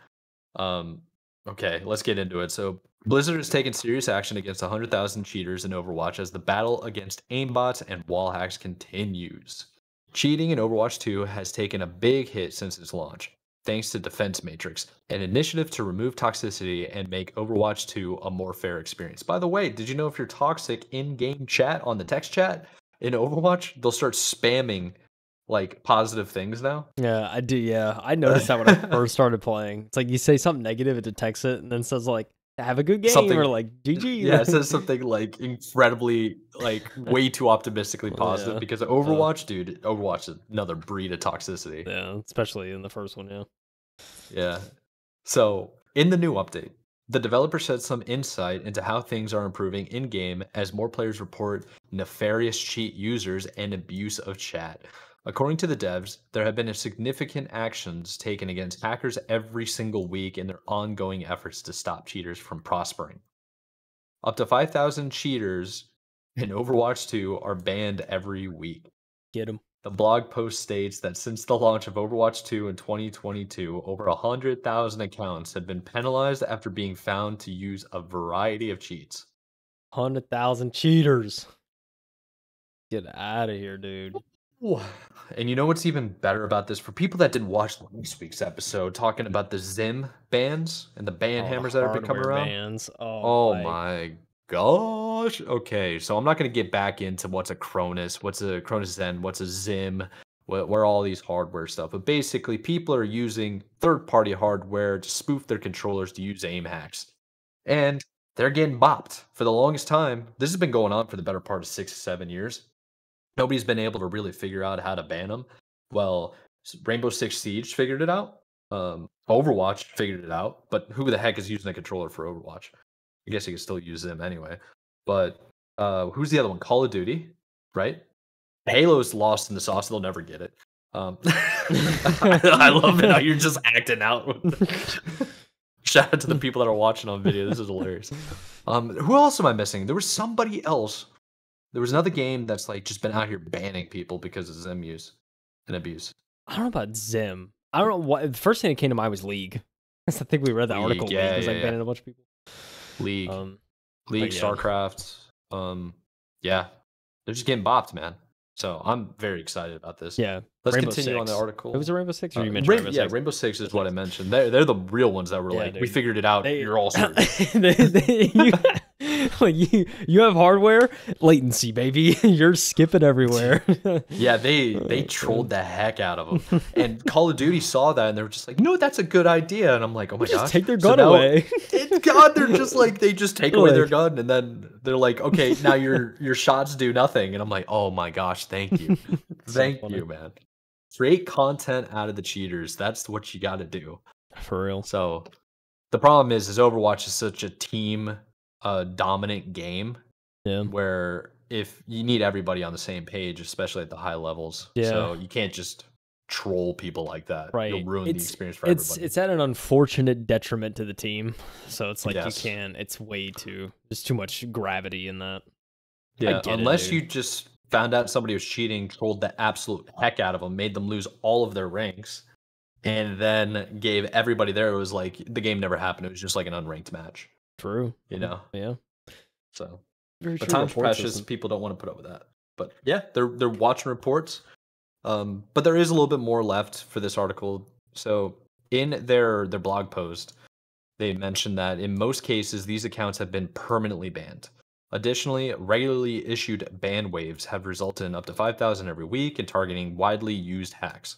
Okay, let's get into it. So Blizzard has taken serious action against 100,000 cheaters in Overwatch as the battle against aimbots and wall hacks continues. Cheating in Overwatch 2 has taken a big hit since its launch, thanks to Defense Matrix, an initiative to remove toxicity and make Overwatch 2 a more fair experience. By the way, did you know if you're toxic in-game chat on the text chat in Overwatch, they'll start spamming like positive things now? Yeah, I do. Yeah, I noticed that when I first started playing. It's like you say something negative, it detects it, and then says like, "Have a good game," or like "GG." Yeah, it says something like incredibly, like way too optimistically positive because Overwatch, dude, Overwatch is another breed of toxicity. Yeah, especially in the first one. Yeah. Yeah. So in the new update, the developer shed some insight into how things are improving in game as more players report nefarious cheat users and abuse of chat. According to the devs, there have been significant actions taken against hackers every single week in their ongoing efforts to stop cheaters from prospering. Up to 5,000 cheaters in Overwatch 2 are banned every week. Get him. The blog post states that since the launch of Overwatch 2 in 2022, over 100,000 accounts have been penalized after being found to use a variety of cheats. 100,000 cheaters. Get out of here, dude. Ooh. And you know what's even better about this? For people that didn't watch last week's episode, talking about the Zim bans and the ban Oh, hammers the that have been coming hardware around. bans. Oh my gosh. Okay, so I'm not going to get back into what's a Cronus, what's a Cronus Zen, what's a Zim, where all these hardware stuff. But basically, people are using third-party hardware to spoof their controllers to use aim hacks. And they're getting bopped for the longest time. This has been going on for the better part of 6 to 7 years. Nobody's been able to really figure out how to ban them. Well, Rainbow Six Siege figured it out. Overwatch figured it out. But who the heck is using a controller for Overwatch? I guess you can still use them anyway. But who's the other one? Call of Duty, right? Halo's lost in the sauce. They'll never get it. I love it how you're just acting out. Shout out to the people that are watching on video. This is hilarious. Who else am I missing? There was somebody else. There was another game that's like just been out here banning people because of Zim use and abuse. I don't know about Zim. I don't know what. The first thing that came to mind was League. I think we read the article. Yeah, League was like banning a bunch of people. League, yeah. StarCraft. Yeah, they're just getting bopped, man. So I'm very excited about this. Yeah, let's Rainbow continue Six. on the article. It was a Rainbow Six, or you mentioned Rainbow Six? Rainbow Six is what I mentioned. They're the real ones that were like, dude. we figured it out. You're all screwed. you have hardware latency, baby. You're skipping everywhere. Yeah, they trolled the heck out of them. And Call of Duty saw that and they were just like, you know what, that's a good idea. And I'm like, oh my gosh. Just take their gun away. God, they're just like, they just take away their gun and then they're like, okay, now your shots do nothing. And I'm like, oh my gosh, thank you. Thank you, man. Create content out of the cheaters. That's what you got to do. For real. So the problem is Overwatch is such a team dominant game. Yeah. Where if you need everybody on the same page, especially at the high levels. Yeah. So you can't just troll people like that. Right. You'll ruin the experience for everybody. It's at an unfortunate detriment to the team. So it's like Yes. you can't. It's way too. There's too much gravity in that. Yeah. Unless dude. you just found out somebody was cheating, trolled the absolute heck out of them, made them lose all of their ranks, and then gave everybody there. It was like the game never happened. It was just like an unranked match. True. You know. Yeah. So. Very But true. time's precious. People don't want to put up with that. But yeah, they're watching reports. But there is a little bit more left for this article. So in their blog post, they mentioned that in most cases, these accounts have been permanently banned. Additionally, regularly issued ban waves have resulted in up to 5,000 every week and targeting widely used hacks.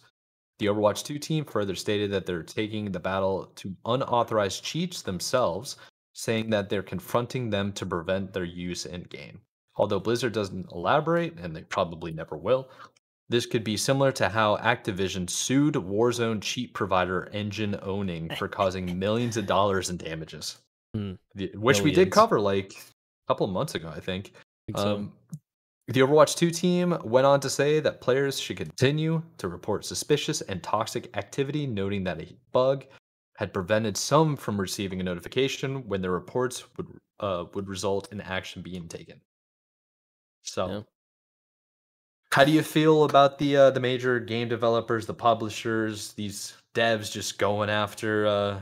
The Overwatch 2 team further stated that they're taking the battle to unauthorized cheats themselves, saying that they're confronting them to prevent their use in game. Although Blizzard doesn't elaborate, and they probably never will, this could be similar to how Activision sued Warzone cheat provider Engine Owning for causing millions of dollars in damages, which we did cover like a couple of months ago, I think. So. The Overwatch 2 team went on to say that players should continue to report suspicious and toxic activity, noting that a bug had prevented some from receiving a notification when their reports would result in action being taken. So, how do you feel about the major game developers, the publishers, these devs just going after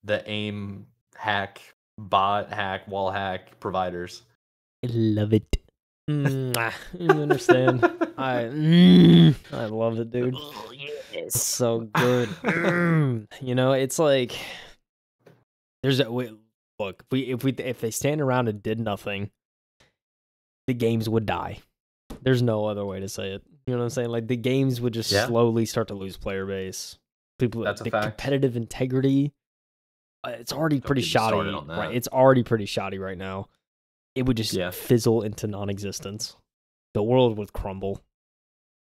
the aim hack, bot hack, wall hack providers? I love it. You understand? I love it, dude. Oh, yes. It's so good. You know, it's like there's a look. If they stand around and did nothing, the games would die. There's no other way to say it. You know what I'm saying? Like the games would just slowly start to lose player base. People, that's the a fact. competitive integrity. It's already pretty shoddy, right? It's already pretty shoddy right now. It would just fizzle into non-existence. The world would crumble.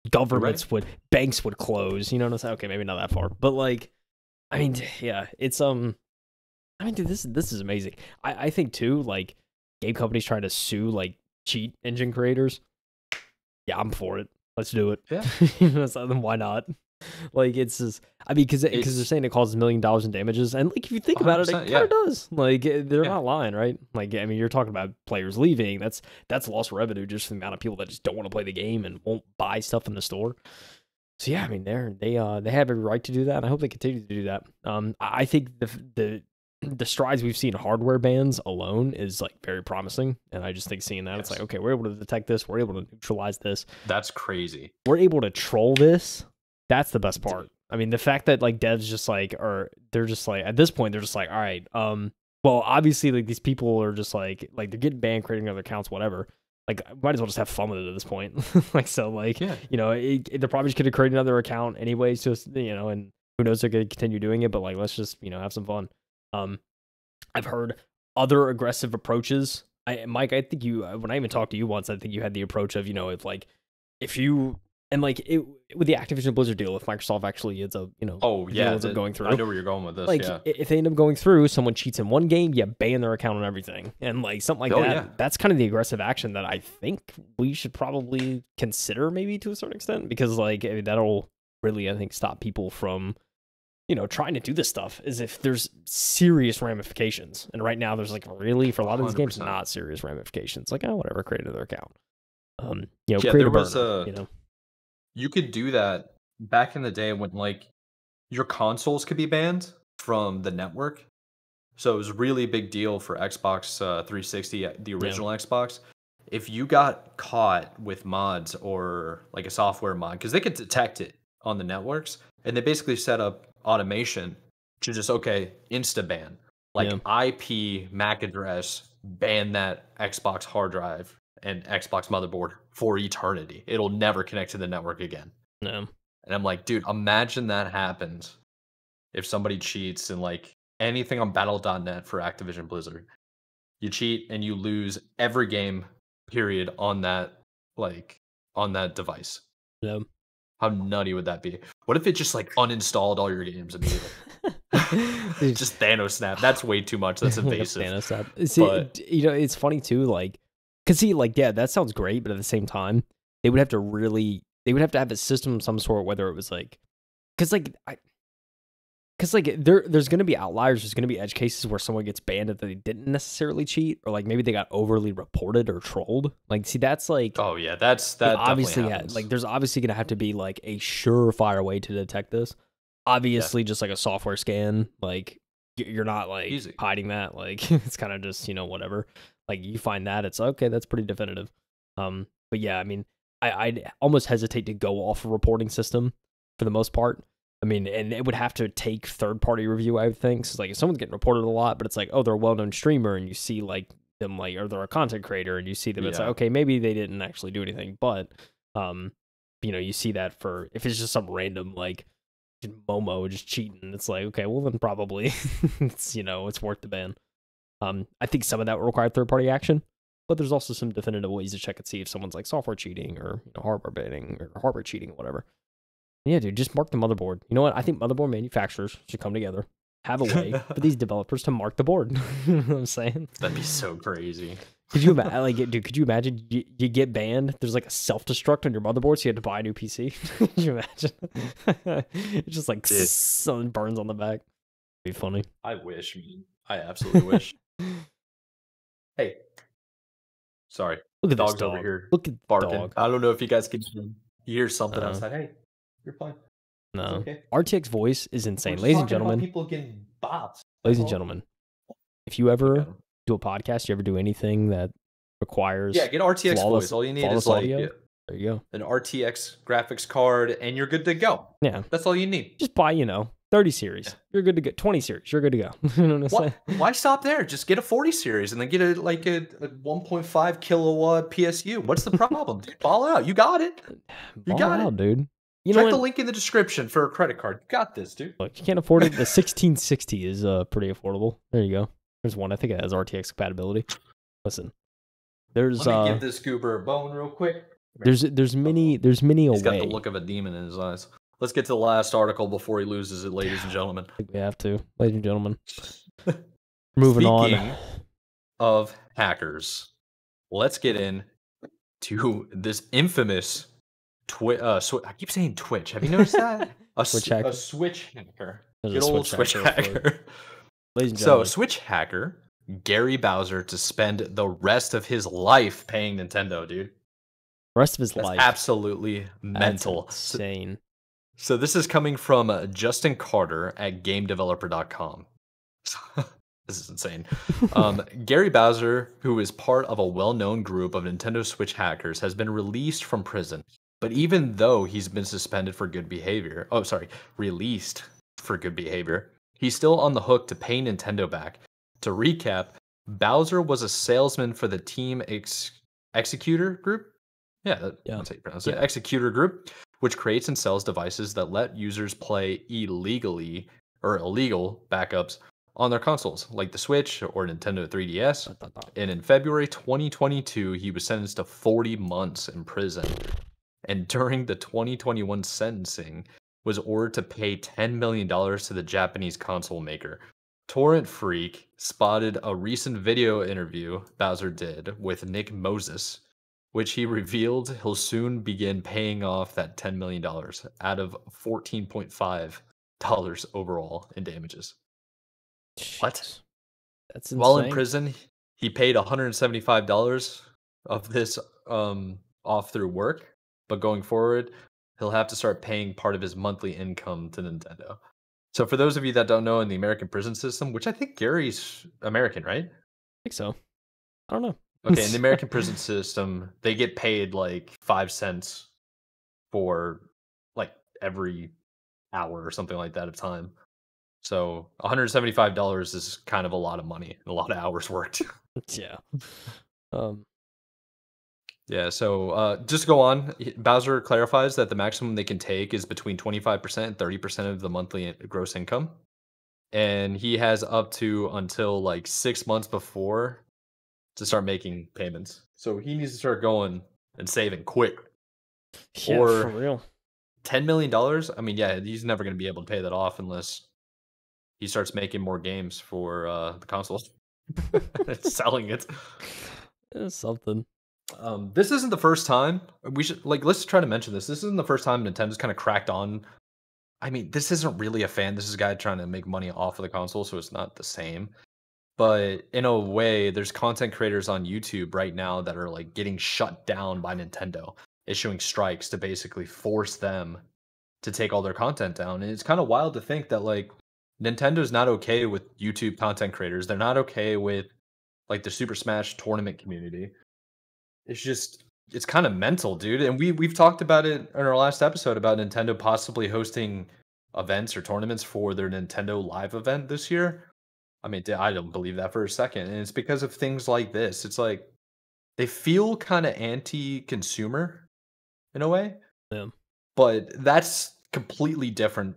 Governments would, banks would close. You know what I'm saying? Okay, maybe not that far, but like, I mean, yeah, it's I mean, dude, this is amazing. I think too, like, game companies trying to sue like cheat engine creators. Yeah, I'm for it. Let's do it. Yeah. Then why not? Like it's just, I mean, because they're saying it causes $1 million in damages, and like if you think about it, it kind of does. Like they're not lying, right? Like I mean, you're talking about players leaving. That's lost revenue just from the amount of people that just don't want to play the game and won't buy stuff in the store. So yeah, I mean, they have every right to do that, and I hope they continue to do that. I think the strides we've seen in hardware bans alone is like very promising, and I just think seeing that it's like, okay, we're able to detect this, we're able to neutralize this. That's crazy. We're able to troll this. That's the best part. I mean, the fact that like devs just like, or they're just like at this point they're just like, all right, well, obviously like these people are just like they're getting banned, creating other accounts, whatever. Like, might as well just have fun with it at this point. Like, so, like, you know, they're probably just going to create another account anyways, just, you know, and who knows, they're going to continue doing it, but, like, let's just, you know, have some fun. I've heard other aggressive approaches. Mike, I think you, when I even talked to you once, I think you had the approach of, you know, if you, and, like, with the Activision Blizzard deal, if Microsoft actually ends up, you know, going through. I know where you're going with this. Like, if they end up going through, someone cheats in one game, you ban their account and everything, and like something like that. Yeah. That's kind of the aggressive action that I think we should probably consider, maybe to a certain extent, because like I mean, that'll really, I think, stop people from, you know, trying to do this stuff. Is if there's serious ramifications, and right now there's like really for a lot of these 100%. Games not serious ramifications. Like, oh, whatever, create another account. You know, create a burner, you know. You could do that back in the day when like your consoles could be banned from the network. So it was a really big deal for Xbox 360, the original Xbox. If you got caught with mods or like a software mod, because they could detect it on the networks, and they basically set up automation to just, okay, insta ban. Like IP MAC address, ban that Xbox hard drive and Xbox motherboard for eternity. It'll never connect to the network again. No. And I'm like, dude, imagine that happens if somebody cheats in like anything on battle.net for Activision Blizzard. You cheat and you lose every game, period, on that device. Yeah. How nutty would that be? What if it just like uninstalled all your games immediately? Just Thanos snap. That's way too much. That's invasive. Thanos snap. See, but, you know, it's funny too, like, cause see, like, yeah, that sounds great, but at the same time, they would have to have a system of some sort, whether it was like, cause there's going to be outliers. There's going to be edge cases where someone gets banned that they didn't necessarily cheat, or like maybe they got overly reported or trolled. Like, see, that's like, oh yeah, that obviously like there's obviously going to have to be like a surefire way to detect this. Obviously, just like a software scan, like you're not like hiding that. Like it's kind of just, you know, whatever. Like you find that, it's okay. That's pretty definitive. But yeah, I mean, I'd almost hesitate to go off a reporting system for the most part. I mean, and it would have to take third-party review, I would think. So, like, if someone's getting reported a lot, but it's like, oh, they're a well-known streamer, and you see, like, them, like, or they're a content creator, and you see them, it's like, okay, maybe they didn't actually do anything, but, you know, you see that for, if it's just some random, like, Momo just cheating, it's like, okay, well, then probably, it's, you know, it's worth the ban. I think some of that will require third-party action, but there's also some definitive ways to check and see if someone's, like, software cheating, or, you know, hardware banning, or hardware cheating, or whatever. Yeah, dude, just mark the motherboard. You know what? I think motherboard manufacturers should come together, have a way for these developers to mark the board. You know what I'm saying? That'd be so crazy. Could you imagine? Like, dude, could you imagine you get banned? There's like a self-destruct on your motherboard, so you had to buy a new PC. Could you imagine? It's just like sun burns on the back. It'd be funny. I wish, man. I absolutely wish. Hey, sorry. Look at the dog's over here. Look at barking. Dog. I don't know if you guys can hear something outside. Hey, you're fine. No. Okay. RTX voice is insane. Ladies and gentlemen. People getting bots. Ladies and gentlemen, if you ever do a podcast, you ever do anything that requires get RTX voice. All you need is like audio. There you go. An RTX graphics card and you're good to go. Yeah. That's all you need. Just buy, 30 series. Yeah. You're good to go. 20 series. You're good to go. You know what I'm saying? Why stop there? Just get a 40 series and then get a 1.5 kilowatt PSU. What's the problem? Dude, ball out. You got it. You got it, dude. Check the link in the description for a credit card. You got this, dude. Look, you can't afford it. The 1660 is pretty affordable. There you go. There's one. I think it has RTX compatibility. Listen, there's. Let me give this goober a bone real quick. There's many He's away. got the look of a demon in his eyes. Let's get to the last article before he loses it, ladies and gentlemen. I think we have to, ladies and gentlemen. Moving on. Of hackers, let's get in to this infamous I keep saying Twitch. Have you noticed that? Switch A hacker. Switch hacker. There's a Good old Switch Switch hacker afoot. hacker. Ladies and So, gentlemen, Switch hacker Gary Bowser to spend the rest of his life paying Nintendo, dude. rest of his That's life. absolutely That's mental. insane. So this is coming from Justin Carter at GameDeveloper.com. This is insane. Gary Bowser, who is part of a well-known group of Nintendo Switch hackers, has been released from prison. But even though he's been suspended for good behavior, released for good behavior, he's still on the hook to pay Nintendo back. To recap, Bowser was a salesman for the Team Executor Group. Yeah, that's how you pronounce it. Executor Group, which creates and sells devices that let users play illegally or illegal backups on their consoles, like the Switch or Nintendo 3DS. And in February 2022, he was sentenced to 40 months in prison. And during the 2021 sentencing, was ordered to pay $10 million to the Japanese console maker. Torrent Freak spotted a recent video interview Bowser did with Nick Moses, which he revealed he'll soon begin paying off that $10 million out of $14.5 overall in damages. What? That's insane. While in prison, he paid $175 of this off through work, but going forward, he'll have to start paying part of his monthly income to Nintendo. So for those of you that don't know, in the American prison system, which I think Gary's American, right? I think so. I don't know. Okay, in the American prison system, they get paid like 5 cents for like every hour or something like that of time. So $175 is kind of a lot of money and a lot of hours worked. Yeah. Yeah, so just to go on, Bowser clarifies that the maximum they can take is between 25% and 30% of the monthly gross income. And he has up to until like 6 months before to start making payments. So he needs to start going and saving quick. Yeah, or for real. $10 million. I mean, yeah, he's never going to be able to pay that off unless he starts making more games for the console and selling it. It's something. This isn't the first time. Let's try to mention this. This isn't the first time Nintendo's kind of cracked on. I mean, this isn't really a fan. This is a guy trying to make money off of the console, so it's not the same. But in a way, there's content creators on YouTube right now that are like getting shut down by Nintendo, issuing strikes to basically force them to take all their content down. And it's kind of wild to think that like Nintendo's not okay with YouTube content creators. They're not okay with like the Super Smash tournament community. It's kind of mental, dude. And we've talked about it in our last episode about Nintendo possibly hosting events or tournaments for their Nintendo Live event this year. I mean, I don't believe that for a second. And it's because of things like this. It's like they feel kind of anti-consumer in a way. Yeah. But that's completely different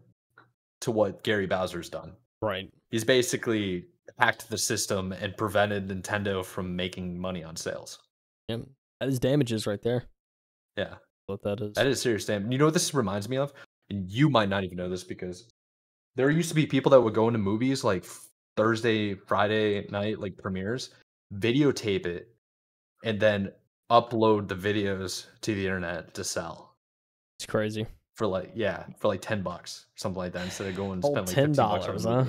to what Gary Bowser's done. Right. He's basically hacked the system and prevented Nintendo from making money on sales. Yeah. That is damages right there. Yeah. What that is. That is serious damage. You know what this reminds me of? And you might not even know this because there used to be people that would go into movies like Thursday, Friday night, like premieres, videotape it, and then upload the videos to the internet to sell. It's crazy. For like $10, something like that, instead of going and Oh, spend like $15 on a movie. huh?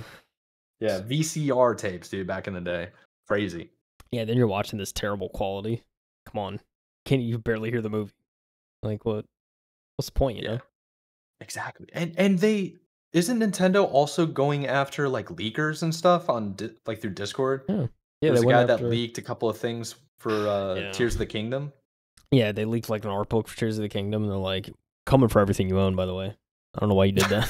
Yeah, VCR tapes, dude, back in the day. Crazy. Yeah, then you're watching this terrible quality. Come on. Can't you barely hear the movie? Like what? What's the point, you know? Exactly. And they isn't Nintendo also going after like leakers and stuff on like through Discord? Yeah. There was a guy that leaked a couple of things for Tears of the Kingdom. Yeah, they leaked like an art book for Tears of the Kingdom, and they're like, coming for everything you own, by the way. I don't know why you did that.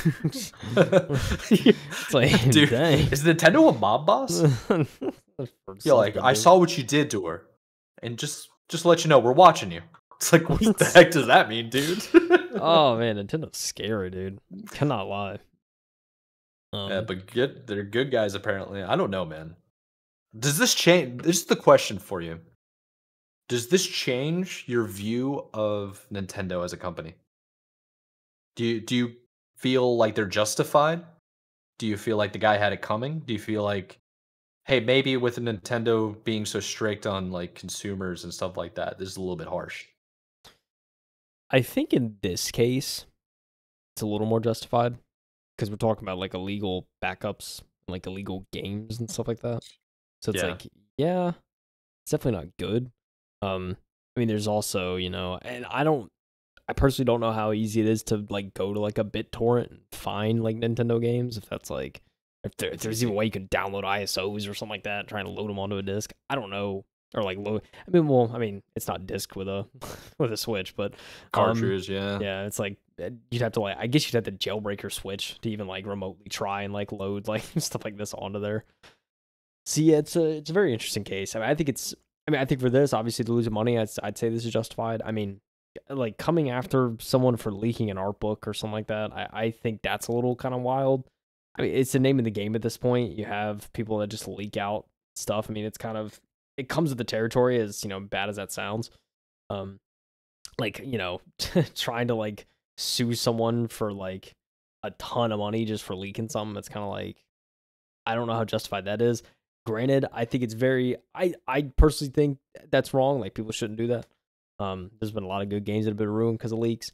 It's like, dude, dang. is Nintendo a mob boss? Yeah, like, I saw what you did to her, and just let you know, we're watching you. It's like, what the heck does that mean, dude? Oh, man, Nintendo's scary, dude. Cannot lie. Yeah, but they're good guys, apparently. I don't know, man. Does this change? This is the question for you. Does this change your view of Nintendo as a company? Do you feel like they're justified? Do you feel like the guy had it coming? Do you feel like, hey, maybe with Nintendo being so strict on like consumers and stuff like that, this is a little bit harsh? I think in this case, it's a little more justified because we're talking about like illegal backups, like illegal games and stuff like that. So it's Yeah. like, yeah, it's definitely not good. I mean, there's also, and I personally don't know how easy it is to like go to like a BitTorrent and find like Nintendo games. If that's like, if there's even a way you can download ISOs or something like that, trying to load them onto a disc. I don't know, or like load. I mean, it's not disc with a with a Switch, but Cartridge, yeah. yeah, it's like you'd have to like, I guess you'd have to jailbreak your Switch to even like remotely try and like load like stuff like this onto there. So yeah, it's a very interesting case. I think for this, obviously to lose money, I'd say this is justified. I mean, like coming after someone for leaking an art book or something like that, I think that's a little kind of wild. I mean, it's the name of the game at this point. You have people that just leak out stuff. I mean, it comes with the territory, as bad as that sounds. Like trying to like sue someone for like a ton of money just for leaking something. It's kind of like, I don't know how justified that is. Granted, I think it's I personally think that's wrong. Like people shouldn't do that. There's been a lot of good games that have been ruined because of leaks.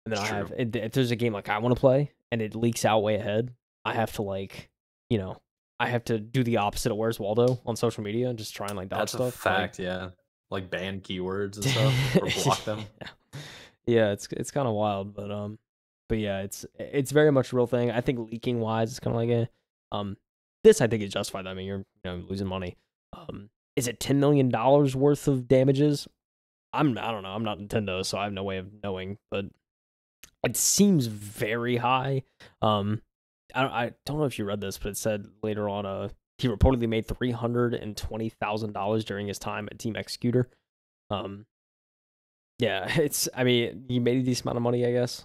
And then if there's a game like I want to play and it leaks out way ahead, I have to like, I have to do the opposite of Where's Waldo on social media and just try and like dodge That's stuff. a fact, yeah. Like ban keywords and stuff or block them. Yeah, it's kind of wild, but yeah, it's very much a real thing. I think leaking wise, it's kind of like this I think is justified. I mean, you're losing money. Is it $10 million worth of damages? I don't know. I'm not Nintendo, so I have no way of knowing, but it seems very high. I don't know if you read this, but it said later on, he reportedly made $320,000 during his time at Team Executor. Yeah, I mean, he made a decent amount of money, I guess.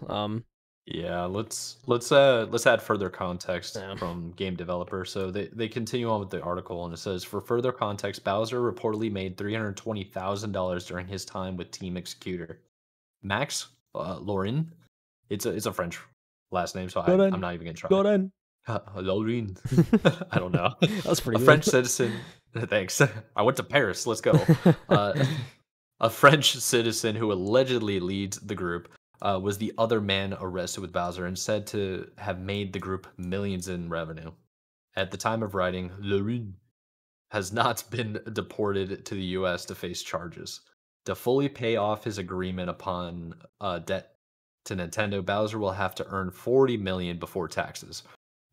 Yeah, let's add further context from game developer. So they continue on with the article, and it says, for further context, Bowser reportedly made $320,000 during his time with Team Executor. Max Laurin, it's a French last name, so I'm not even gonna try. Laurin. Laurin. I don't know. That's pretty A good. French citizen. Thanks. I went to Paris. Let's go. A French citizen who allegedly leads the group was the other man arrested with Bowser and said to have made the group millions in revenue. At the time of writing, Laurin has not been deported to the U.S. to face charges. To fully pay off his agreement upon debt to Nintendo, Bowser will have to earn $40 million before taxes.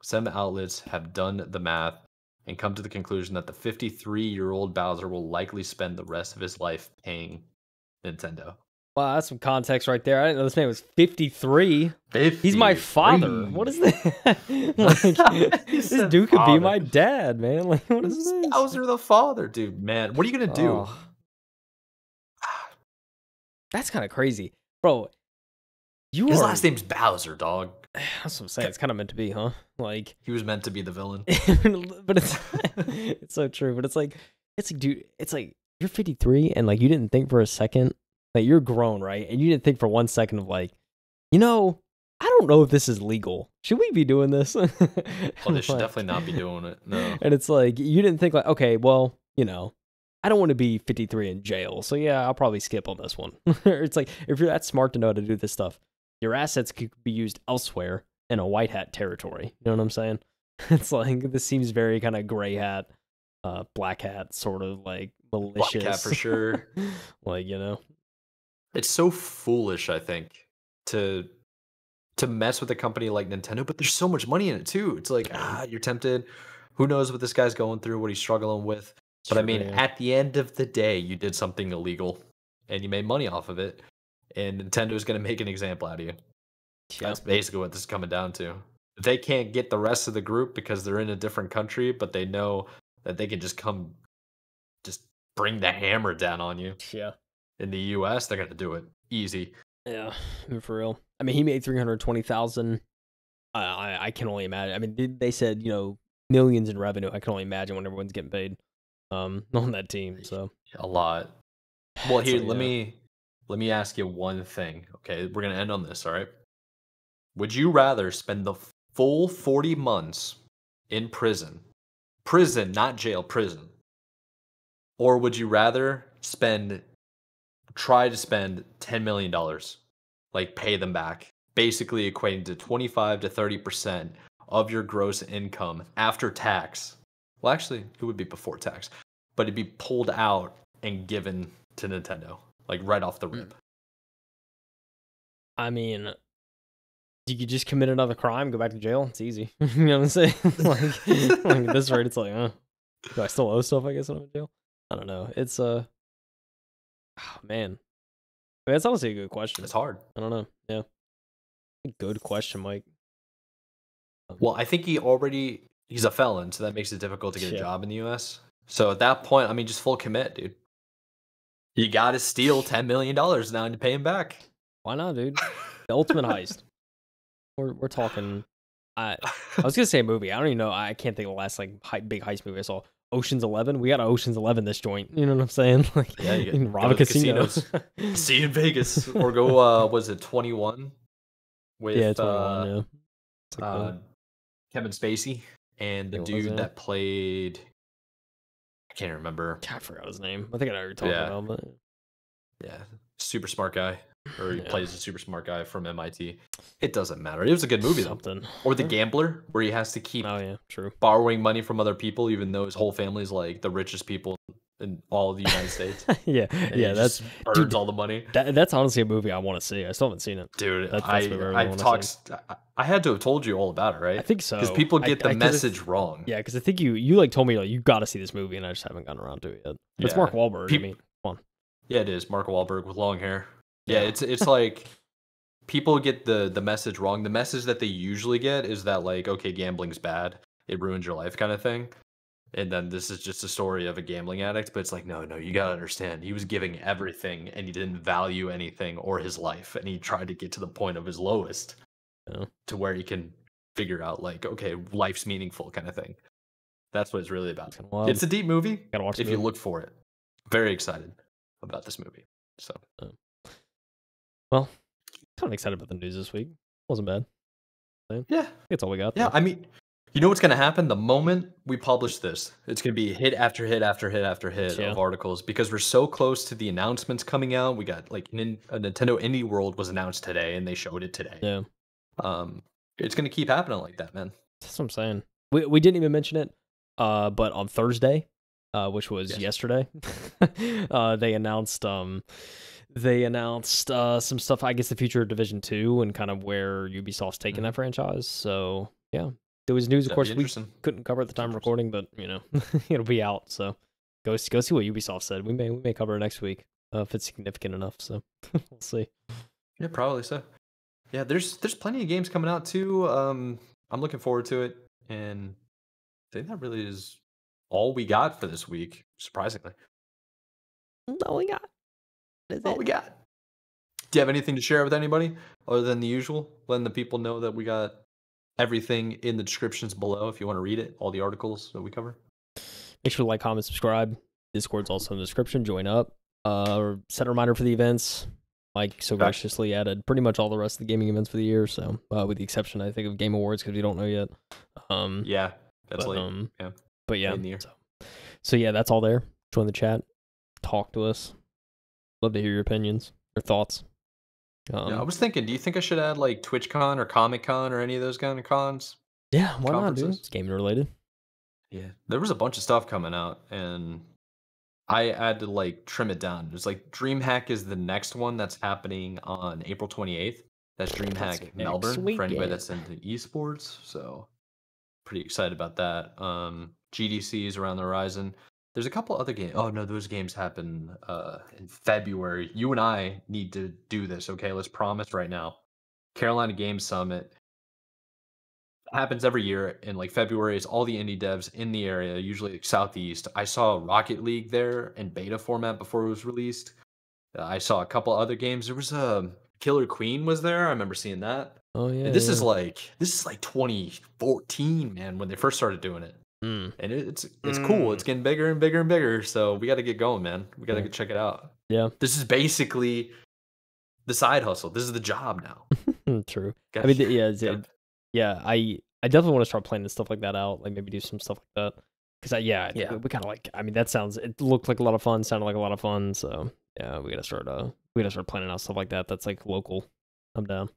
Some outlets have done the math and come to the conclusion that the 53-year-old Bowser will likely spend the rest of his life paying Nintendo. Wow, that's some context right there. I didn't know this man was 53. 53. He's my father. What is that? Like, this dude could be my dad, man. Like, what is this? Bowser the father, dude, man. What are you going to do? That's kind of crazy. Bro, his last name's Bowser, dog. That's what I'm saying. It's kind of meant to be, huh? Like, he was meant to be the villain. But it's so true. But it's like, dude, it's like, you're 53 and like you didn't think for a second, like you're grown, right? And you didn't think for 1 second of like, I don't know if this is legal. Should we be doing this? Well, they should definitely not be doing it. No. And it's like, you didn't think like, okay, well, I don't want to be 53 in jail. So yeah, I'll probably skip on this one. It's like, if you're that smart to know how to do this stuff, your assets could be used elsewhere in a white hat territory. You know what I'm saying? It's like, this seems very kind of gray hat, black hat, sort of like malicious. Black hat for sure. Like, it's so foolish, I think, to mess with a company like Nintendo, but there's so much money in it too. It's like, you're tempted. Who knows what this guy's going through, what he's struggling with. But I mean, at the end of the day, you did something illegal and you made money off of it. And Nintendo's going to make an example out of you. Yeah. That's basically what this is coming down to. They can't get the rest of the group because they're in a different country, but they know that they can just bring the hammer down on you. Yeah. In the US, they're going to do it. Easy. Yeah, for real. I mean, he made $320,000. I can only imagine. I mean, they said, millions in revenue. I can only imagine when everyone's getting paid on that team. So a lot. Well, here, let me ask you one thing. Okay, we're gonna end on this. All right. Would you rather spend the full 40 months in prison, not jail, prison, or would you rather try to spend $10 million like pay them back, basically equating to 25 to 30% of your gross income after tax. Well, actually, it would be before tax, but it'd be pulled out and given to Nintendo, like right off the rip. I mean, you could just commit another crime, go back to jail. It's easy. You know what I'm saying? like at this rate, it's like, do I still owe stuff? I guess when I'm in jail. I don't know. It's oh, man. I mean, that's honestly a good question. It's hard. I don't know. Yeah, good question, Mike. Well, I think he's a felon, so that makes it difficult to get a job in the U.S. So at that point, I mean, just full commit, dude. You got to steal $10 million now and pay him back. Why not, dude? The ultimate heist. We're talking. I was gonna say a movie. I don't even know. I can't think of the last like big heist movie I saw. Ocean's 11. We got an Ocean's 11 this joint. You know what I'm saying? Like, yeah, you can rob a casino. See you in Vegas, or go. Was it 21? With 21. Kevin Spacey and the dude that played. I can't remember. I forgot his name. I think I know what you're talking about. But yeah, super smart guy. Or he plays a super smart guy from MIT. It doesn't matter. It was a good movie, though. Or The Gambler, where he has to keep borrowing money from other people, even though his whole family is like the richest people in all of the United States. That's burns all the money. That's honestly a movie I want to see. I still haven't seen it, dude. I had to have told you all about it, right? I think so, because people get the message wrong. Yeah, because I think you like told me like, you got to see this movie, and I just haven't gotten around to it yet. But it's Mark Wahlberg. I mean, come on. Yeah, it is Mark Wahlberg with long hair. Yeah, it's like people get the message wrong. The message that they usually get is that like, okay, gambling's bad. It ruins your life kind of thing. And then this is just a story of a gambling addict, but it's like, no, you got to understand. He was giving everything and he didn't value anything or his life. And he tried to get to the point of his lowest to where he can figure out like, okay, life's meaningful kind of thing. That's what it's really about. It's a deep movie. Gotta watch if you look for it. Very excited about this movie. So. Well, kind of excited about the news this week. Wasn't bad. Yeah. That's all we got. Yeah, I mean, you know what's going to happen? The moment we publish this, it's going to be hit after hit after hit after hit of articles because we're so close to the announcements coming out. We got like a Nintendo Indie World was announced today and they showed it today. Yeah. It's going to keep happening like that, man. That's what I'm saying. We didn't even mention it, but on Thursday, which was yesterday, they announced some stuff, I guess the future of Division 2 and kind of where Ubisoft's taking that franchise. So, yeah. There was news, of course, we couldn't cover at the time of recording, but, you know, it'll be out. So, go see what Ubisoft said. We may cover it next week if it's significant enough. So, we'll see. Yeah, probably so. Yeah, there's plenty of games coming out, too. I'm looking forward to it. And I think that really is all we got for this week, surprisingly. All we got. All we got. Do you have anything to share with anybody other than the usual? Letting the people know that we got everything in the descriptions below if you want to read it, all the articles that we cover. Make sure to like, comment, subscribe. Discord's also in the description. Join up. Set a reminder for the events. Mike so graciously added pretty much all the rest of the gaming events for the year. So, with the exception, I think, of Game Awards because we don't know yet. Yeah, that's late. Yeah. But yeah. So yeah, that's all there. Join the chat. Talk to us. Love to hear your opinions, your thoughts. I was thinking, do you think I should add like TwitchCon or Comic-Con or any of those kind of cons? Yeah, why not, dude? It's gaming related. Yeah, there was a bunch of stuff coming out, and I had to like trim it down. There's like DreamHack is the next one that's happening on April 28th. That's DreamHack Melbourne for anybody that's into esports. So pretty excited about that. GDC is around the horizon. There's a couple other games. Oh, no, those games happen in February. You and I need to do this, okay? Let's promise right now. Carolina Games Summit happens every year in like February. It's all the indie devs in the area, usually like Southeast. I saw Rocket League there in beta format before it was released. I saw a couple other games. There was Killer Queen was there. I remember seeing that. Oh, yeah. And this is like 2014, man, when they first started doing it. And it's cool. It's getting bigger and bigger and bigger. So we got to get going, man. We got to go check it out. Yeah. This is basically the side hustle. This is the job now. True. I mean, I definitely want to start planning stuff like that out. Like maybe do some stuff like that. Because we kind of like. I mean, it looked like a lot of fun. Sounded like a lot of fun. So yeah, we gotta start planning out stuff like that. That's like local. I'm down.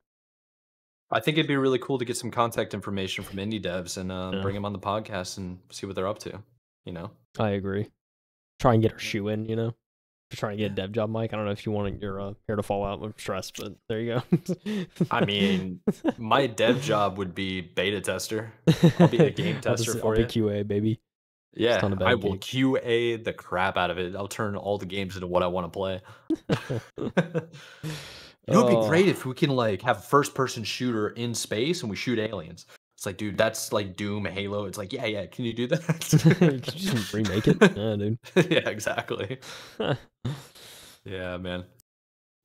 I think it'd be really cool to get some contact information from indie devs and Yeah. bring them on the podcast and see what they're up to. You know, I agree. Try and get our shoe in, you know? Trying to get a dev job, Mike. I don't know if you want your hair to fall out with stress, but there you go. I mean, my dev job would be beta tester. I'll be a game tester for I'll you. be QA, baby. Yeah, I will QA the crap out of it. I'll turn all the games into what I want to play. It would be great if we can like have a first-person shooter in space and we shoot aliens. It's like, dude, that's like Doom, Halo. It's like, yeah, can you do that? Can you just remake it? Yeah, dude. Yeah, exactly. Yeah, man.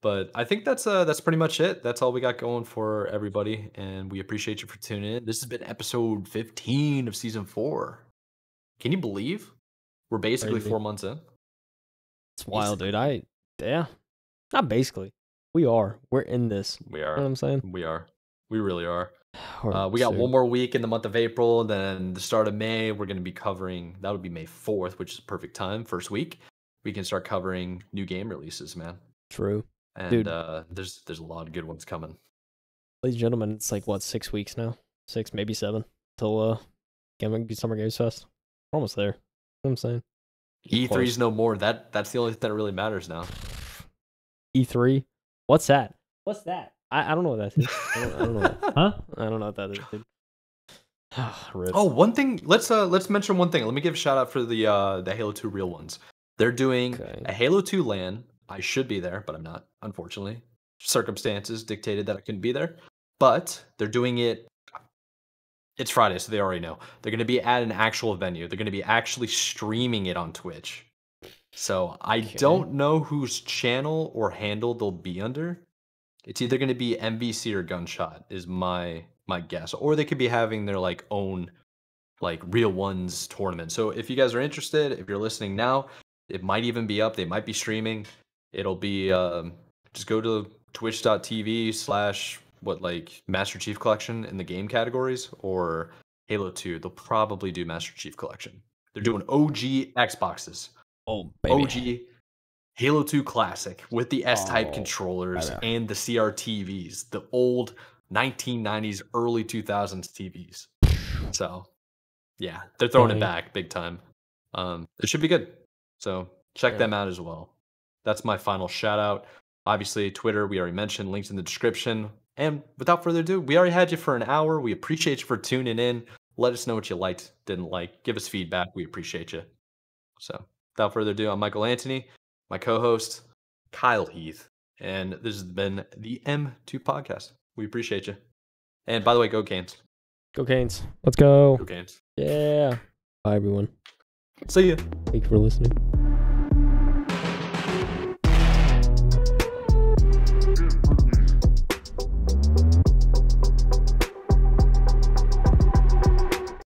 But I think that's pretty much it. That's all we got going for everybody, and we appreciate you for tuning in. This has been episode 15 of season 4. Can you believe we're basically Crazy. 4 months in? It's wild, dude. Yeah, not basically. We are. We're in this. We You are. know what I'm saying? We are. We really are. Or We got soon. one more week in the month of April, then the start of May. We're going to be covering. That would be May 4th, which is a perfect time. First week, we can start covering new game releases, man. True. And Dude. There's a lot of good ones coming. Ladies and gentlemen, it's like what, 6 weeks now? 6, maybe 7 till Summer Games Fest. We're almost there. You know what I'm saying? E3's no more. That's the only thing that really matters now. E3? What's that? What's that? I don't know what that is. I don't know what, huh? I don't know what that is, dude. Oh, one thing. Let's mention one thing. Let me give a shout out for the Halo 2 real ones. They're doing a Halo 2 LAN. I should be there, but I'm not, unfortunately. Circumstances dictated that I couldn't be there. But they're doing it. It's Friday, so they already know. They're going to be at an actual venue. They're going to be actually streaming it on Twitch. So I don't know whose channel or handle they'll be under. It's either going to be MVC or Gunshot is my guess. Or they could be having their like own like Real Ones tournament. So if you guys are interested, if you're listening now, it might even be up. They might be streaming. It'll be just go to twitch.tv/ Master Chief Collection in the game categories or Halo 2. They'll probably do Master Chief Collection. They're doing OG Xboxes. Oh, baby. OG Halo 2 Classic with the S-Type controllers and the CRTVs, the old 1990s, early 2000s TVs. So, yeah, they're throwing it back big time. It should be good. So, check them out as well. That's my final shout out. Obviously, Twitter, we already mentioned, links in the description. And without further ado, we already had you for an hour. We appreciate you for tuning in. Let us know what you liked, didn't like. Give us feedback. We appreciate you. So, without further ado, I'm Michael Anthony, my co-host, KyleHeath, and this has been the M2 Podcast. We appreciate you. And by the way, go Canes. Go Canes. Let's go. Go Canes. Yeah. Bye, everyone. See ya. Thank you for listening.